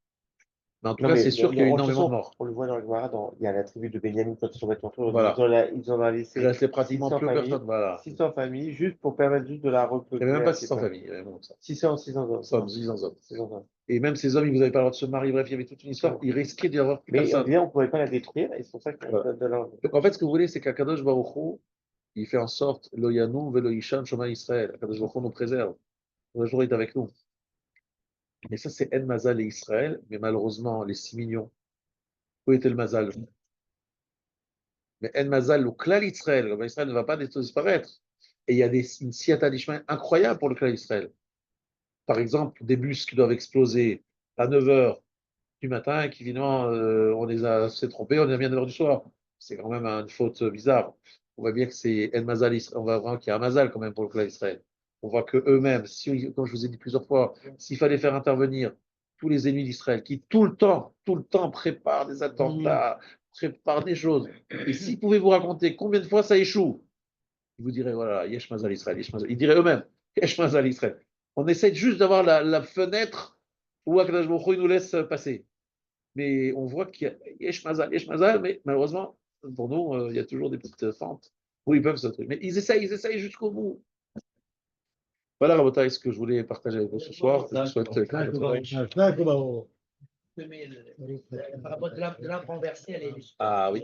Mais en tout Non, cas, mais c'est sûr qu'il y a eu énormément de morts. on le voit dans le Gemara, il y a la tribu de Benjamin quand ils sont battus entre eux, Voilà. ils en ont Il laissé restait pratiquement 600 plus familles, personne. Voilà. 600 familles, juste pour permettre juste de la Il repeupler. n'y avait même pas un petit 600 peu. familles. Il y avait même ça. 600 hommes. 600 hommes. 600 hommes. Et même ces hommes, ils n'avaient pas le droit de se marier. Bref, il y avait toute une histoire. Ils risquaient d'y avoir plus Mais on personne. disait on ne pouvait pas la détruire, et c'est pour ça qu'on Voilà. donne de l'argent. Donc en fait, ce que vous voulez, c'est qu'Akadosh Baruch Hu, il fait en sorte, Lo Yanu Velo Yishan Shoma Israël. Akadosh Baruch Hu nous préserve. Le jour est avec nous. Et ça, c'est En Mazal et Israël. Mais malheureusement, les 6 millions, où était le Mazal? Mais En Mazal, le Klal Israël, le Israël ne va pas disparaître. Et il y a une siyata d'Ishmael incroyable pour le Klal Israël. Par exemple, des bus qui doivent exploser à 9 h du matin et qui finalement, on les a s'est trompés, on est bien 9 h du soir. C'est quand même une faute bizarre. On voit bien que c'est En Mazal Israël, on voit vraiment qu'il y a un Mazal quand même pour le Klal Israël. On voit que eux-mêmes, si, comme je vous ai dit plusieurs fois, s'il fallait faire intervenir tous les ennemis d'Israël qui tout le temps préparent des attentats, préparent des choses, et s'ils pouvaient vous raconter combien de fois ça échoue, ils vous diraient voilà, Yesh Mazal Israël, Yesh Mazal. Ils diraient eux-mêmes, Yesh Mazal Israël. On essaie juste d'avoir la fenêtre où Akadosh Baruch Hu nous laisse passer. Mais on voit qu'il y a Yesh Mazal, mais malheureusement, pour nous, il y a toujours des petites fentes où ils peuvent se truc. Mais ils essayent jusqu'au bout. Voilà, Rabotai, ce que je voulais partager avec vous ce soir. Je vous souhaite Mais par rapport de l'arbre renversé, elle est. Ah oui.